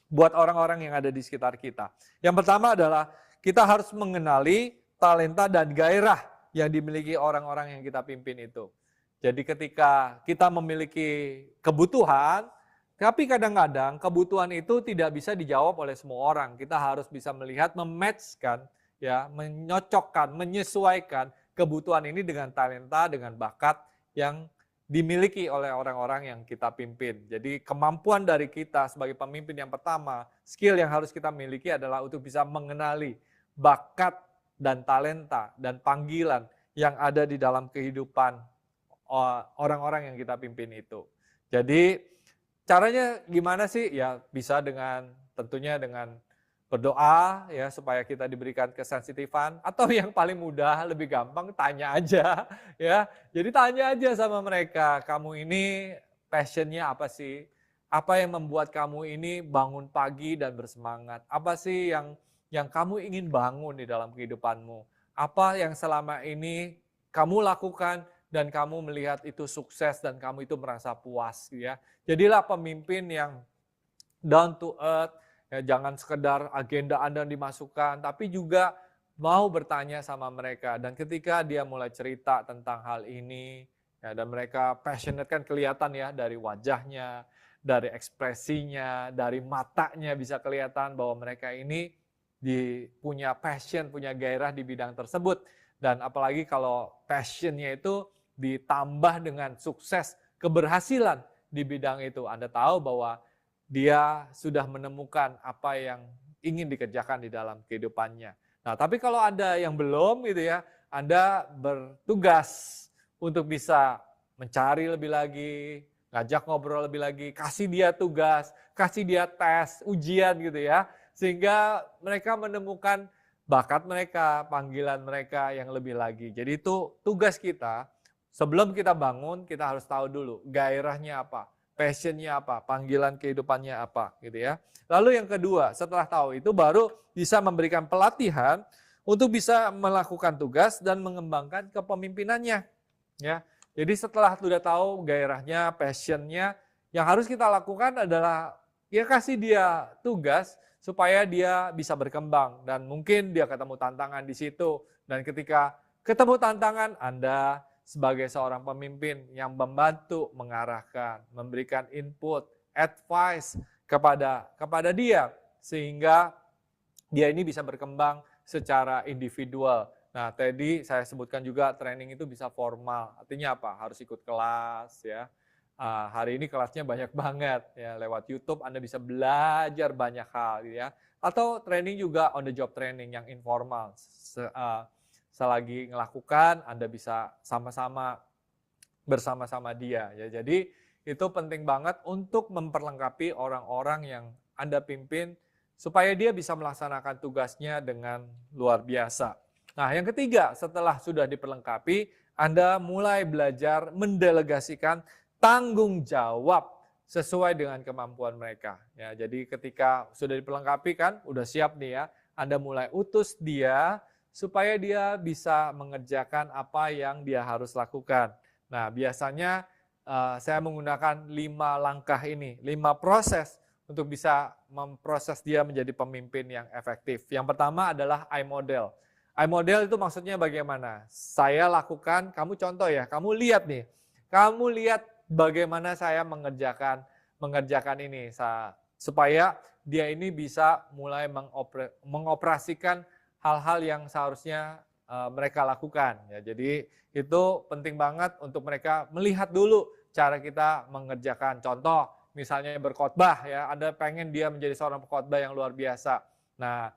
buat orang-orang yang ada di sekitar kita? Yang pertama adalah kita harus mengenali talenta dan gairah yang dimiliki orang-orang yang kita pimpin itu. Jadi ketika kita memiliki kebutuhan, tapi kadang-kadang kebutuhan itu tidak bisa dijawab oleh semua orang. Kita harus bisa melihat, mematchkan, ya, menyocokkan, menyesuaikan kebutuhan ini dengan talenta, dengan bakat yang dimiliki oleh orang-orang yang kita pimpin. Jadi kemampuan dari kita sebagai pemimpin yang pertama, skill yang harus kita miliki adalah untuk bisa mengenali bakat dan talenta dan panggilan yang ada di dalam kehidupan orang-orang yang kita pimpin itu. Jadi caranya gimana sih? Ya bisa dengan tentunya dengan berdoa ya supaya kita diberikan kesensitifan, atau yang paling mudah, lebih gampang, tanya aja ya. Jadi tanya aja sama mereka, kamu ini passionnya apa sih? Apa yang membuat kamu ini bangun pagi dan bersemangat? Apa sih yang kamu ingin bangun di dalam kehidupanmu? Apa yang selama ini kamu lakukan dan kamu melihat itu sukses dan kamu itu merasa puas ya. Jadilah pemimpin yang down to earth. Ya, jangan sekedar agenda Anda dimasukkan, tapi juga mau bertanya sama mereka. Dan ketika dia mulai cerita tentang hal ini, ya, dan mereka passionate kan kelihatan ya dari wajahnya, dari ekspresinya, dari matanya bisa kelihatan bahwa mereka ini punya passion, punya gairah di bidang tersebut. Dan apalagi kalau passionnya itu ditambah dengan sukses, keberhasilan di bidang itu. Anda tahu bahwa dia sudah menemukan apa yang ingin dikerjakan di dalam kehidupannya. Nah, tapi kalau Anda yang belum gitu ya, Anda bertugas untuk bisa mencari lebih lagi, ngajak ngobrol lebih lagi, kasih dia tugas, kasih dia tes, ujian gitu ya. Sehingga mereka menemukan bakat mereka, panggilan mereka yang lebih lagi. Jadi itu tugas kita, sebelum kita bangun, kita harus tahu dulu gairahnya apa. passionnya apa, panggilan kehidupannya apa, gitu ya. Lalu yang kedua, setelah tahu itu baru bisa memberikan pelatihan untuk bisa melakukan tugas dan mengembangkan kepemimpinannya. Ya, jadi setelah sudah tahu gairahnya, passionnya, yang harus kita lakukan adalah ya kasih dia tugas supaya dia bisa berkembang dan mungkin dia ketemu tantangan di situ. Dan ketika ketemu tantangan, Anda sebagai seorang pemimpin yang membantu mengarahkan, memberikan input, advice kepada dia sehingga dia ini bisa berkembang secara individual. Nah, tadi saya sebutkan juga training itu bisa formal. Artinya apa? Harus ikut kelas ya. Hari ini kelasnya banyak banget ya, lewat YouTube Anda bisa belajar banyak hal gitu ya. Atau training juga on the job training yang informal. Selagi melakukan, Anda bisa sama-sama bersama-sama dia. Ya, jadi itu penting banget untuk memperlengkapi orang-orang yang Anda pimpin supaya dia bisa melaksanakan tugasnya dengan luar biasa. Nah, yang ketiga, setelah sudah diperlengkapi, Anda mulai belajar mendelegasikan tanggung jawab sesuai dengan kemampuan mereka. Ya, jadi ketika sudah diperlengkapi kan, udah siap nih ya, Anda mulai utus dia supaya dia bisa mengerjakan apa yang dia harus lakukan. Nah, biasanya saya menggunakan 5 langkah ini, 5 proses untuk bisa memproses dia menjadi pemimpin yang efektif. Yang pertama adalah I model. I model itu maksudnya bagaimana? Saya lakukan, kamu contoh ya, kamu lihat nih. Kamu lihat bagaimana saya mengerjakan ini supaya dia ini bisa mulai mengoperasikan hal-hal yang seharusnya mereka lakukan. Ya, jadi itu penting banget untuk mereka melihat dulu cara kita mengerjakan. Contoh, misalnya berkhotbah ya, Anda pengen dia menjadi seorang pengkhotbah yang luar biasa. Nah,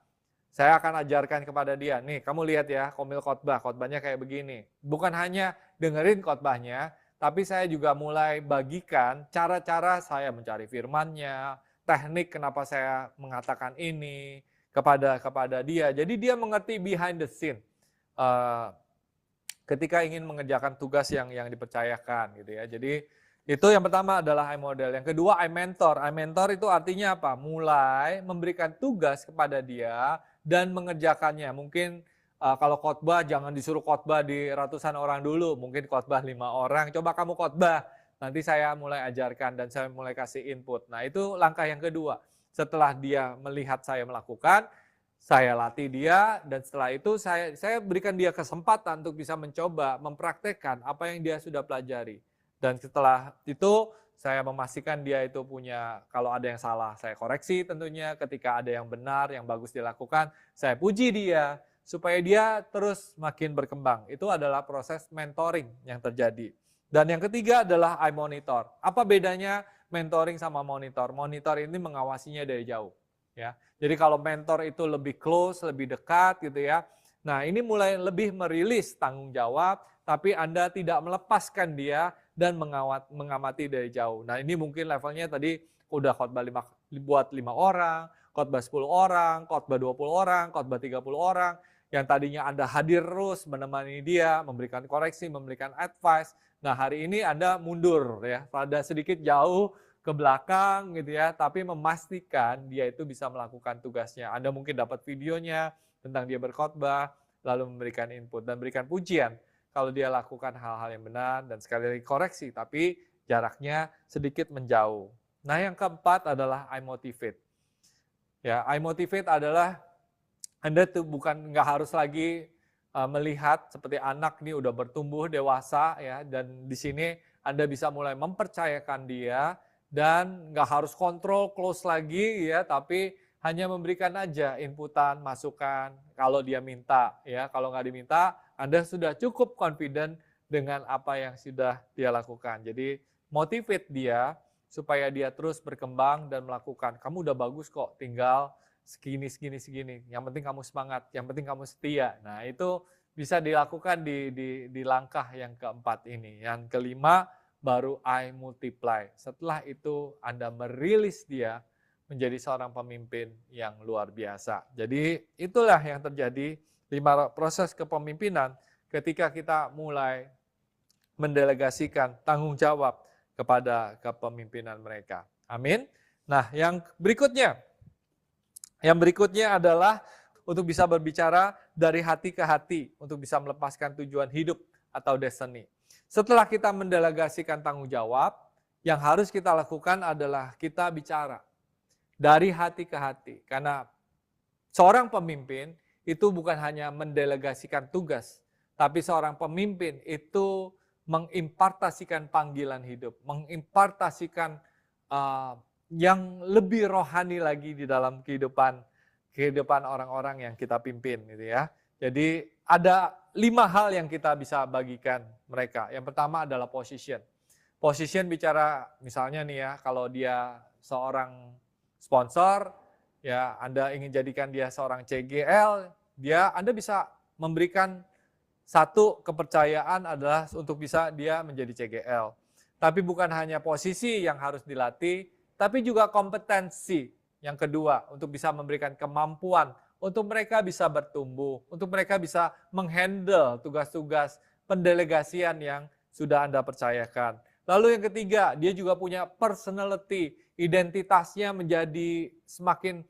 saya akan ajarkan kepada dia, nih kamu lihat ya, komil khotbahnya kayak begini. Bukan hanya dengerin khotbahnya, tapi saya juga mulai bagikan cara-cara saya mencari firman-Nya, teknik kenapa saya mengatakan ini kepada dia. Jadi dia mengerti behind the scene ketika ingin mengerjakan tugas yang dipercayakan gitu ya. Jadi itu yang pertama adalah I model. Yang kedua I mentor. I mentor itu artinya apa? Mulai memberikan tugas kepada dia dan mengerjakannya. Mungkin kalau khotbah jangan disuruh khotbah di ratusan orang dulu, mungkin khotbah 5 orang. Coba kamu khotbah. Nanti saya mulai ajarkan dan saya mulai kasih input. Nah, itu langkah yang kedua. Setelah dia melihat saya melakukan, saya latih dia dan setelah itu saya berikan dia kesempatan untuk bisa mencoba, mempraktekkan apa yang dia sudah pelajari. Dan setelah itu saya memastikan dia itu punya, kalau ada yang salah saya koreksi tentunya, ketika ada yang benar, yang bagus dilakukan, saya puji dia supaya dia terus makin berkembang. Itu adalah proses mentoring yang terjadi. Dan yang ketiga adalah I monitor. Apa bedanya mentoring sama monitor? Monitor ini mengawasinya dari jauh. Ya. Jadi kalau mentor itu lebih close, lebih dekat gitu ya. Nah, ini mulai lebih merilis tanggung jawab, tapi Anda tidak melepaskan dia dan mengamati dari jauh. Nah, ini mungkin levelnya tadi udah khotbah buat 5 orang, khotbah 10 orang, khotbah 20 orang, khotbah 30 orang. Yang tadinya Anda hadir terus menemani dia, memberikan koreksi, memberikan advice. Nah, hari ini Anda mundur ya, pada sedikit jauh ke belakang gitu ya, tapi memastikan dia itu bisa melakukan tugasnya. Anda mungkin dapat videonya tentang dia berkhotbah, lalu memberikan input dan berikan pujian kalau dia lakukan hal-hal yang benar dan sekali lagi koreksi, tapi jaraknya sedikit menjauh. Nah, yang keempat adalah I motivate. Ya, I motivate adalah Anda tuh nggak harus lagi melihat seperti anak nih udah bertumbuh dewasa ya, dan di sini Anda bisa mulai mempercayakan dia dan nggak harus kontrol close lagi ya, tapi hanya memberikan aja inputan, masukan kalau dia minta ya. Kalau nggak diminta, Anda sudah cukup confident dengan apa yang sudah dia lakukan. Jadi motivate dia supaya dia terus berkembang dan melakukan. Kamu udah bagus kok, tinggal segini. Yang penting kamu semangat, yang penting kamu setia. Nah, itu bisa dilakukan di langkah yang keempat ini. Yang kelima baru I multiply. Setelah itu Anda merilis dia menjadi seorang pemimpin yang luar biasa. Jadi itulah yang terjadi 5 proses kepemimpinan ketika kita mulai mendelegasikan tanggung jawab kepada kepemimpinan mereka. Amin. Nah, yang berikutnya adalah untuk bisa berbicara dari hati ke hati, untuk bisa melepaskan tujuan hidup atau destiny. Setelah kita mendelegasikan tanggung jawab, yang harus kita lakukan adalah kita bicara dari hati ke hati. Karena seorang pemimpin itu bukan hanya mendelegasikan tugas, tapi seorang pemimpin itu mengimpartasikan panggilan hidup, mengimpartasikan yang lebih rohani lagi di dalam kehidupan orang-orang yang kita pimpin, gitu ya. Jadi ada 5 hal yang kita bisa bagikan mereka. Yang pertama adalah position. Position bicara misalnya nih ya, kalau dia seorang sponsor, ya Anda ingin jadikan dia seorang CGL, Anda bisa memberikan satu kepercayaan adalah untuk bisa dia menjadi CGL. Tapi bukan hanya posisi yang harus dilatih, tapi juga kompetensi. Yang kedua, untuk bisa memberikan kemampuan untuk mereka bisa bertumbuh, untuk mereka bisa menghandle tugas-tugas pendelegasian yang sudah Anda percayakan. Lalu yang ketiga, dia juga punya personality, identitasnya menjadi semakin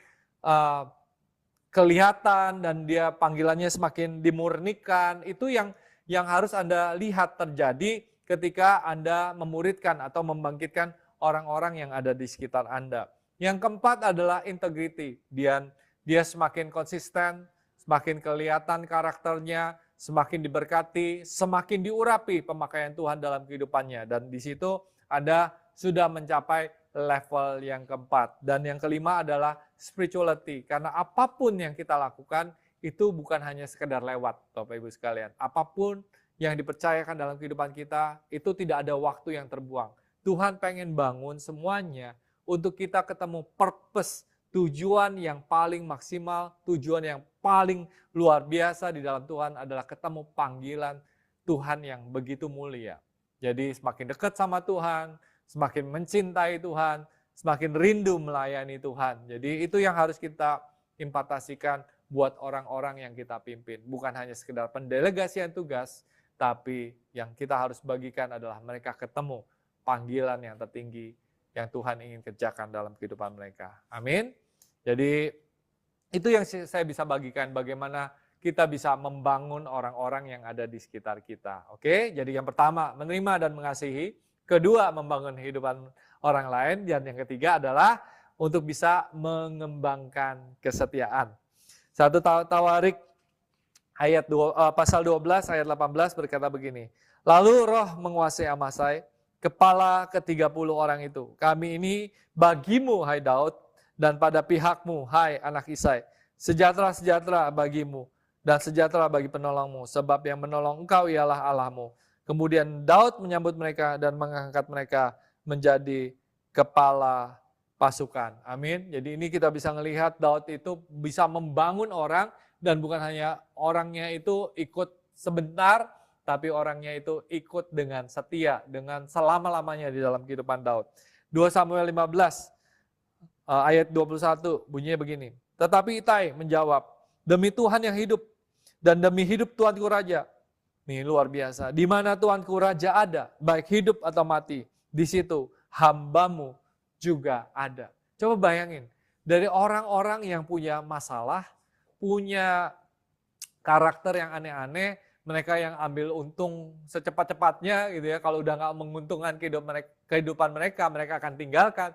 kelihatan dan dia panggilannya semakin dimurnikan. Itu yang harus Anda lihat terjadi ketika Anda memuridkan atau membangkitkan orang-orang yang ada di sekitar Anda. Yang keempat adalah integrity. Dia semakin konsisten, semakin kelihatan karakternya, semakin diberkati, semakin diurapi pemakaian Tuhan dalam kehidupannya. Dan di situ Anda sudah mencapai level yang keempat. Dan yang kelima adalah spirituality. Karena apapun yang kita lakukan itu bukan hanya sekedar lewat, Bapak Ibu sekalian. Apapun yang dipercayakan dalam kehidupan kita itu tidak ada waktu yang terbuang. Tuhan pengen bangun semuanya untuk kita ketemu purpose, tujuan yang paling maksimal, tujuan yang paling luar biasa di dalam Tuhan adalah ketemu panggilan Tuhan yang begitu mulia. Jadi semakin dekat sama Tuhan, semakin mencintai Tuhan, semakin rindu melayani Tuhan. Jadi itu yang harus kita impartasikan buat orang-orang yang kita pimpin. Bukan hanya sekedar pendelegasian tugas, tapi yang kita harus bagikan adalah mereka ketemu panggilan yang tertinggi yang Tuhan ingin kerjakan dalam kehidupan mereka. Amin. Jadi itu yang saya bisa bagikan, bagaimana kita bisa membangun orang-orang yang ada di sekitar kita. Oke, jadi yang pertama menerima dan mengasihi, kedua membangun kehidupan orang lain, dan yang ketiga adalah untuk bisa mengembangkan kesetiaan. 1 Tawarik pasal 12 ayat 18 berkata begini, lalu Roh menguasai Amasai, kepala ke-30 orang itu. Kami ini bagimu, hai Daud, dan pada pihakmu, hai anak Isai. Sejahtera-sejahtera bagimu, dan sejahtera bagi penolongmu, sebab yang menolong engkau ialah Allahmu. Kemudian Daud menyambut mereka dan mengangkat mereka menjadi kepala pasukan. Amin. Jadi ini kita bisa melihat Daud itu bisa membangun orang, dan bukan hanya orangnya itu ikut sebentar, tapi orangnya itu ikut dengan setia, dengan selama-lamanya di dalam kehidupan Daud. 2 Samuel 15 ayat 21 bunyinya begini. Tetapi Itai menjawab, demi Tuhan yang hidup dan demi hidup Tuanku Raja. Nih luar biasa. Di mana Tuanku Raja ada, baik hidup atau mati, di situ hambamu juga ada. Coba bayangin, dari orang-orang yang punya masalah, punya karakter yang aneh-aneh, mereka yang ambil untung secepat-cepatnya gitu ya, kalau udah nggak menguntungkan kehidupan mereka, mereka akan tinggalkan.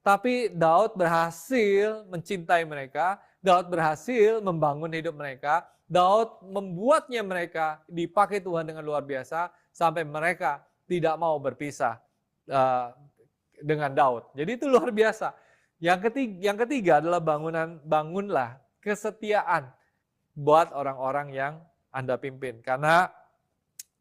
Tapi Daud berhasil mencintai mereka, Daud berhasil membangun hidup mereka, Daud membuatnya mereka dipakai Tuhan dengan luar biasa, sampai mereka tidak mau berpisah dengan Daud. Jadi itu luar biasa. Yang ketiga adalah bangunlah kesetiaan buat orang-orang yang Anda pimpin. Karena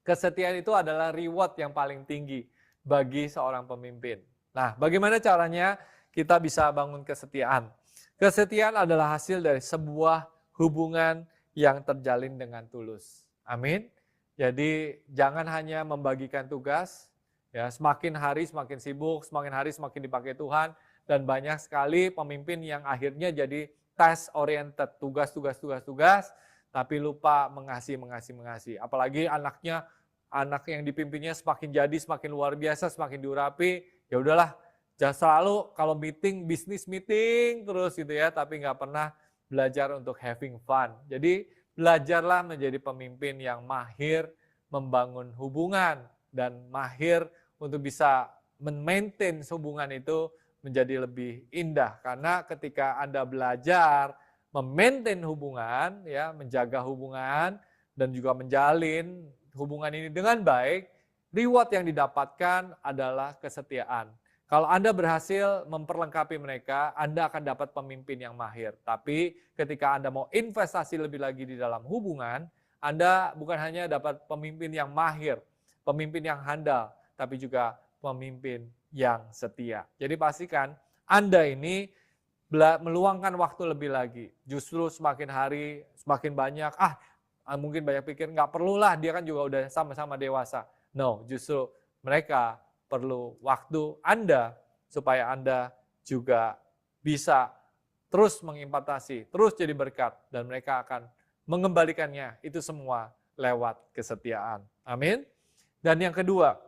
kesetiaan itu adalah reward yang paling tinggi bagi seorang pemimpin. Nah, bagaimana caranya kita bisa bangun kesetiaan? Kesetiaan adalah hasil dari sebuah hubungan yang terjalin dengan tulus. Amin. Jadi jangan hanya membagikan tugas, ya semakin hari semakin sibuk, semakin hari semakin dipakai Tuhan, dan banyak sekali pemimpin yang akhirnya jadi task oriented, tugas, tapi lupa mengasihi. Apalagi anaknya anak yang dipimpinnya semakin jadi, semakin luar biasa, semakin diurapi, ya udahlah, jangan selalu kalau meeting, bisnis meeting terus gitu ya, tapi nggak pernah belajar untuk having fun. Jadi belajarlah menjadi pemimpin yang mahir membangun hubungan dan mahir untuk bisa men-maintain hubungan itu menjadi lebih indah. Karena ketika Anda belajar memaintain hubungan, ya, menjaga hubungan dan juga menjalin hubungan ini dengan baik, reward yang didapatkan adalah kesetiaan. Kalau Anda berhasil memperlengkapi mereka, Anda akan dapat pemimpin yang mahir. Tapi ketika Anda mau investasi lebih lagi di dalam hubungan, Anda bukan hanya dapat pemimpin yang mahir, pemimpin yang handal, tapi juga pemimpin yang setia. Jadi pastikan Anda ini meluangkan waktu lebih lagi. Justru semakin hari, semakin banyak, mungkin banyak pikir, nggak perlulah, dia kan juga udah sama-sama dewasa. No, justru mereka perlu waktu Anda supaya Anda juga bisa terus mengimplementasi, terus jadi berkat, dan mereka akan mengembalikannya itu semua lewat kesetiaan. Amin. Dan yang kedua,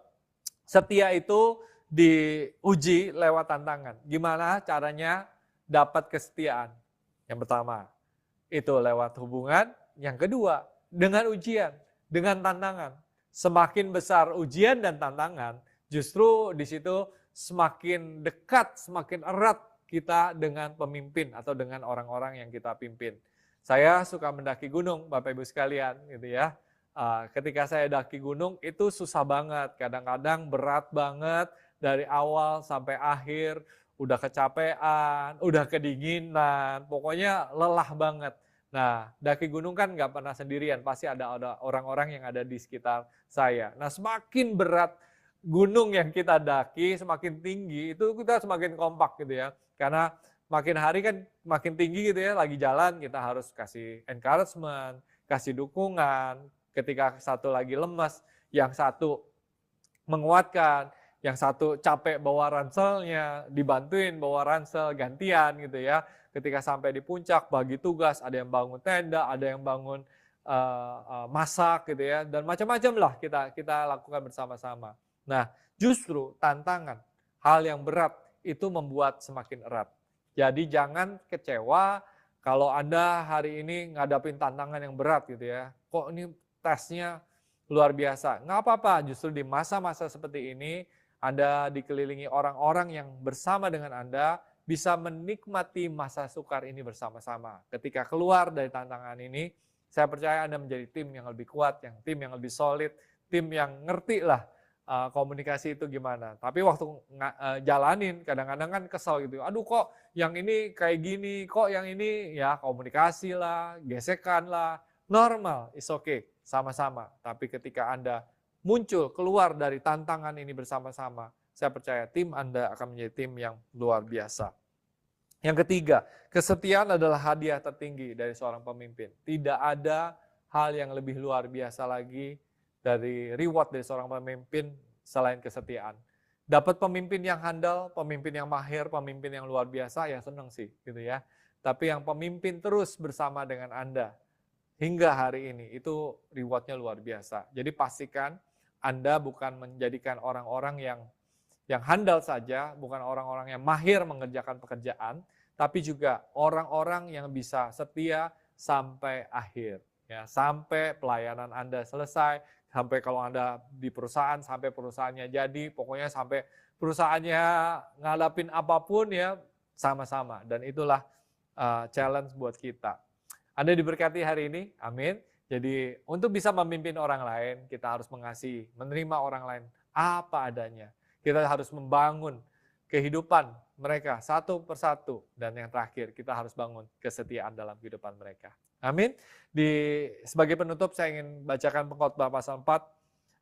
setia itu diuji lewat tantangan. Gimana caranya dapat kesetiaan? Yang pertama, itu lewat hubungan. Yang kedua, dengan ujian, dengan tantangan. Semakin besar ujian dan tantangan, justru di situ semakin dekat, semakin erat kita dengan pemimpin atau dengan orang-orang yang kita pimpin. Saya suka mendaki gunung, Bapak Ibu sekalian, gitu ya. Ketika saya daki gunung itu susah banget, kadang-kadang berat banget dari awal sampai akhir, udah kecapean, udah kedinginan, pokoknya lelah banget. Nah, daki gunung kan nggak pernah sendirian, pasti ada orang-orang yang ada di sekitar saya. Nah, semakin berat gunung yang kita daki, semakin tinggi, itu kita semakin kompak gitu ya. Karena makin hari kan makin tinggi gitu ya, lagi jalan kita harus kasih encouragement, kasih dukungan. Ketika satu lagi lemas, yang satu menguatkan, yang satu capek bawa ranselnya, dibantuin bawa ransel gantian gitu ya. Ketika sampai di puncak, bagi tugas, ada yang bangun tenda, ada yang bangun masak gitu ya, dan macam-macam lah kita lakukan bersama-sama. Nah, justru tantangan, hal yang berat itu membuat semakin erat. Jadi jangan kecewa kalau Anda hari ini ngadapin tantangan yang berat gitu ya. Kok ini tesnya luar biasa? Nggak apa-apa, justru di masa-masa seperti ini Anda dikelilingi orang-orang yang bersama dengan Anda bisa menikmati masa sukar ini bersama-sama. Ketika keluar dari tantangan ini, saya percaya Anda menjadi tim yang lebih kuat, tim yang lebih solid, tim yang ngerti lah komunikasi itu gimana. Tapi waktu jalanin kadang-kadang kan kesel gitu. Aduh kok yang ini kayak gini, kok yang ini ya komunikasi lah, gesekan lah. Normal, it's okay, sama-sama. Tapi ketika Anda muncul keluar dari tantangan ini bersama-sama, saya percaya tim Anda akan menjadi tim yang luar biasa. Yang ketiga, kesetiaan adalah hadiah tertinggi dari seorang pemimpin. Tidak ada hal yang lebih luar biasa lagi dari reward dari seorang pemimpin selain kesetiaan. Dapat pemimpin yang handal, pemimpin yang mahir, pemimpin yang luar biasa, ya senang sih gitu ya. Tapi yang pemimpin terus bersama dengan Anda hingga hari ini, itu rewardnya luar biasa. Jadi pastikan Anda bukan menjadikan orang-orang yang handal saja, bukan orang-orang yang mahir mengerjakan pekerjaan, tapi juga orang-orang yang bisa setia sampai akhir. Ya, sampai pelayanan Anda selesai, sampai kalau Anda di perusahaan, sampai perusahaannya jadi, pokoknya sampai perusahaannya ngadapin apapun ya sama-sama. Dan itulah challenge buat kita. Anda diberkati hari ini, amin. Jadi untuk bisa memimpin orang lain, kita harus mengasihi, menerima orang lain apa adanya. Kita harus membangun kehidupan mereka satu persatu. Dan yang terakhir, kita harus bangun kesetiaan dalam kehidupan mereka. Amin. Sebagai penutup, saya ingin bacakan Pengkhotbah pasal 4,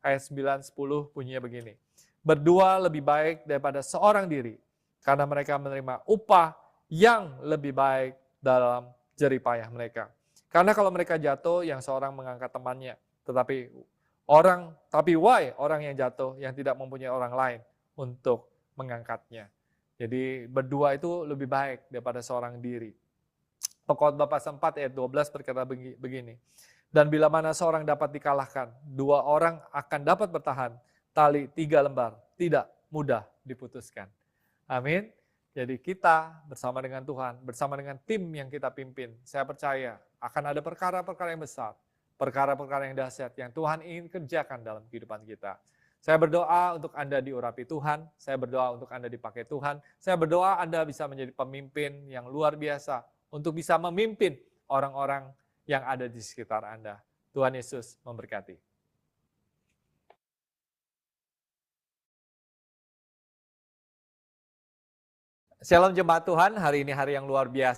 ayat 9-10, bunyinya begini. Berdua lebih baik daripada seorang diri, karena mereka menerima upah yang lebih baik dalam jerih payah mereka. Karena kalau mereka jatuh, yang seorang mengangkat temannya. Tapi why orang yang jatuh yang tidak mempunyai orang lain untuk mengangkatnya. Jadi berdua itu lebih baik daripada seorang diri. Pengkhotbah pasal 4 ayat 12 berkata begini. Dan bila mana seorang dapat dikalahkan, 2 orang akan dapat bertahan. Tali 3 lembar tidak mudah diputuskan. Amin. Jadi kita bersama dengan Tuhan, bersama dengan tim yang kita pimpin, saya percaya akan ada perkara-perkara yang besar, perkara-perkara yang dahsyat yang Tuhan ingin kerjakan dalam kehidupan kita. Saya berdoa untuk Anda diurapi Tuhan, saya berdoa untuk Anda dipakai Tuhan, saya berdoa Anda bisa menjadi pemimpin yang luar biasa untuk bisa memimpin orang-orang yang ada di sekitar Anda. Tuhan Yesus memberkati. Shalom jemaat Tuhan, hari ini hari yang luar biasa.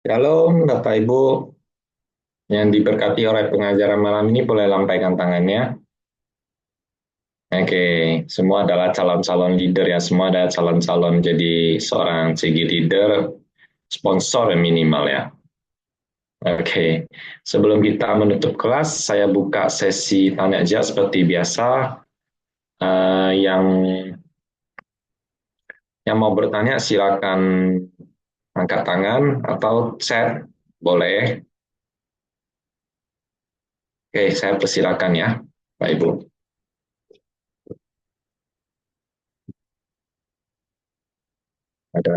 Shalom Bapak Ibu yang diberkati oleh pengajaran malam ini, boleh lambaikan tangannya. Oke, semua adalah calon-calon leader ya, semua adalah calon-calon jadi seorang CG leader, sponsor minimal ya. Oke, sebelum kita menutup kelas, saya buka sesi tanya jawab seperti biasa. Yang mau bertanya silakan angkat tangan atau chat, boleh. Oke, saya persilakan ya, Pak Ibu.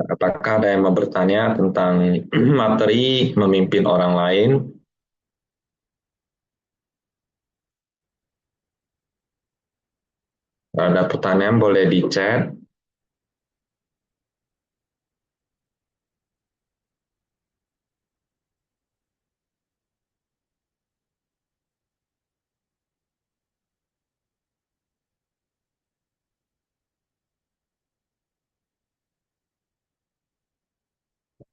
Apakah ada yang mau bertanya tentang materi memimpin orang lain? Kalau ada pertanyaan boleh di chat.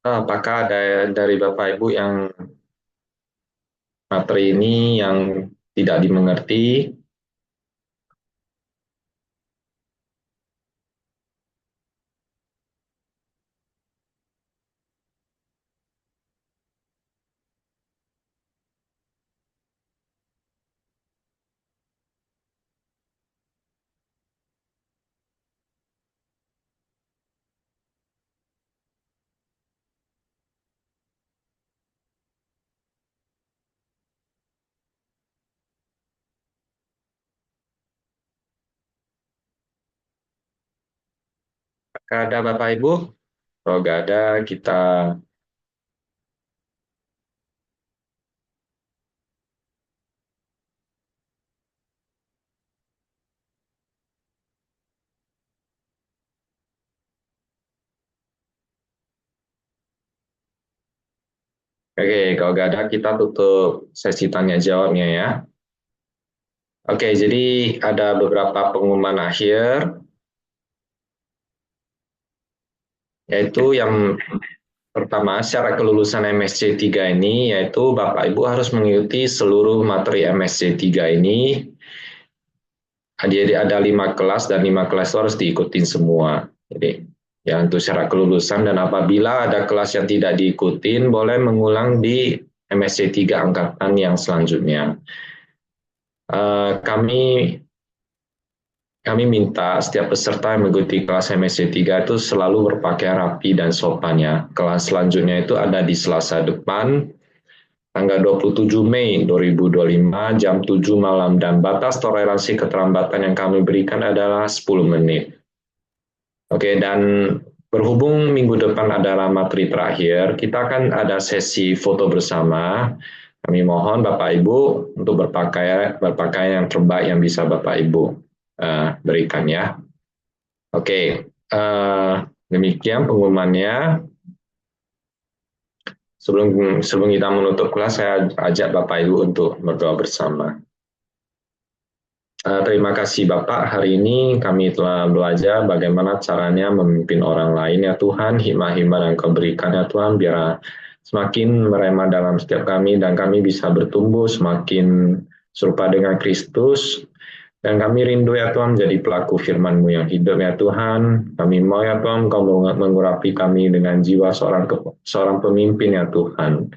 Apakah ada dari Bapak Ibu yang materi ini yang tidak dimengerti? Apakah ada Bapak Ibu? Kalau nggak ada, kita kalau nggak ada, kita tutup sesi tanya jawabnya ya. Oke, jadi ada beberapa pengumuman akhir, yaitu yang pertama, syarat kelulusan MSc 3 ini, yaitu Bapak Ibu harus mengikuti seluruh materi MSc 3 ini. Jadi ada 5 kelas, dan 5 kelas itu harus diikutin semua. Jadi ya untuk syarat kelulusan, dan apabila ada kelas yang tidak diikutin, boleh mengulang di MSc 3 angkatan yang selanjutnya. Kami minta setiap peserta yang mengikuti kelas MSc 3 itu selalu berpakaian rapi dan sopan ya. Kelas selanjutnya itu ada di Selasa depan, tanggal 27 Mei 2025, jam 7 malam, dan batas toleransi keterlambatan yang kami berikan adalah 10 menit. Oke, dan berhubung minggu depan adalah materi terakhir, kita akan ada sesi foto bersama. Kami mohon Bapak Ibu untuk berpakaian yang terbaik yang bisa Bapak Ibu berikan ya. Oke, demikian pengumumannya. Sebelum kita menutup kelas, saya ajak Bapak Ibu untuk berdoa bersama. Terima kasih Bapak, hari ini kami telah belajar bagaimana caranya memimpin orang lain ya Tuhan, hikmah-hikmah yang Kau berikan ya Tuhan, biar semakin merema dalam setiap kami, dan kami bisa bertumbuh semakin serupa dengan Kristus. Dan kami rindu ya Tuhan menjadi pelaku firman-Mu yang hidup ya Tuhan. Kami mau ya Tuhan Kau mengurapi kami dengan jiwa seorang pemimpin ya Tuhan.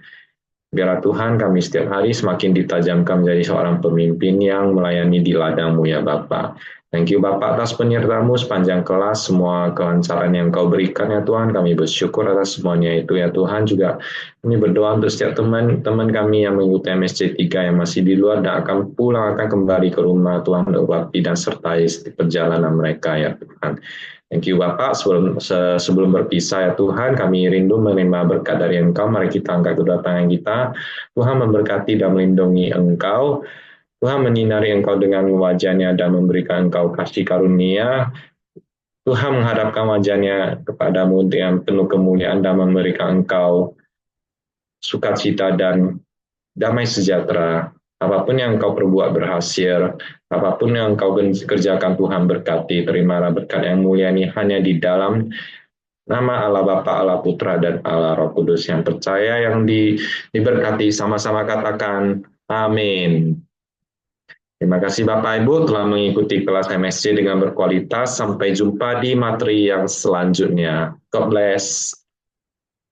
Biarlah Tuhan kami setiap hari semakin ditajamkan menjadi seorang pemimpin yang melayani di ladang-Mu ya Bapa. Thank you Bapak atas penyertamu sepanjang kelas, semua kelancaran yang Kau berikan ya Tuhan. Kami bersyukur atas semuanya itu ya Tuhan. Juga kami berdoa untuk setiap teman-teman kami yang mengikuti MSC 3 yang masih di luar dan akan pulang, akan kembali ke rumah Tuhan, urapi dan sertai perjalanan mereka ya Tuhan. Thank you Bapak, sebelum berpisah ya Tuhan, kami rindu menerima berkat dari Engkau. Mari kita angkat kedua tangan kita. Tuhan memberkati dan melindungi Engkau. Tuhan menyinari Engkau dengan wajah-Nya dan memberikan Engkau kasih karunia. Tuhan menghadapkan wajah-Nya kepadamu dengan penuh kemuliaan dan memberikan Engkau sukacita dan damai sejahtera. Apapun yang Engkau perbuat berhasil, apapun yang Engkau kerjakan Tuhan berkati. Terimalah berkat yang mulia ini hanya di dalam nama Allah Bapa, Allah Putra, dan Allah Roh Kudus yang percaya, yang diberkati. Sama-sama katakan amin. Terima kasih Bapak Ibu telah mengikuti kelas MSC dengan berkualitas. Sampai jumpa di materi yang selanjutnya. God bless.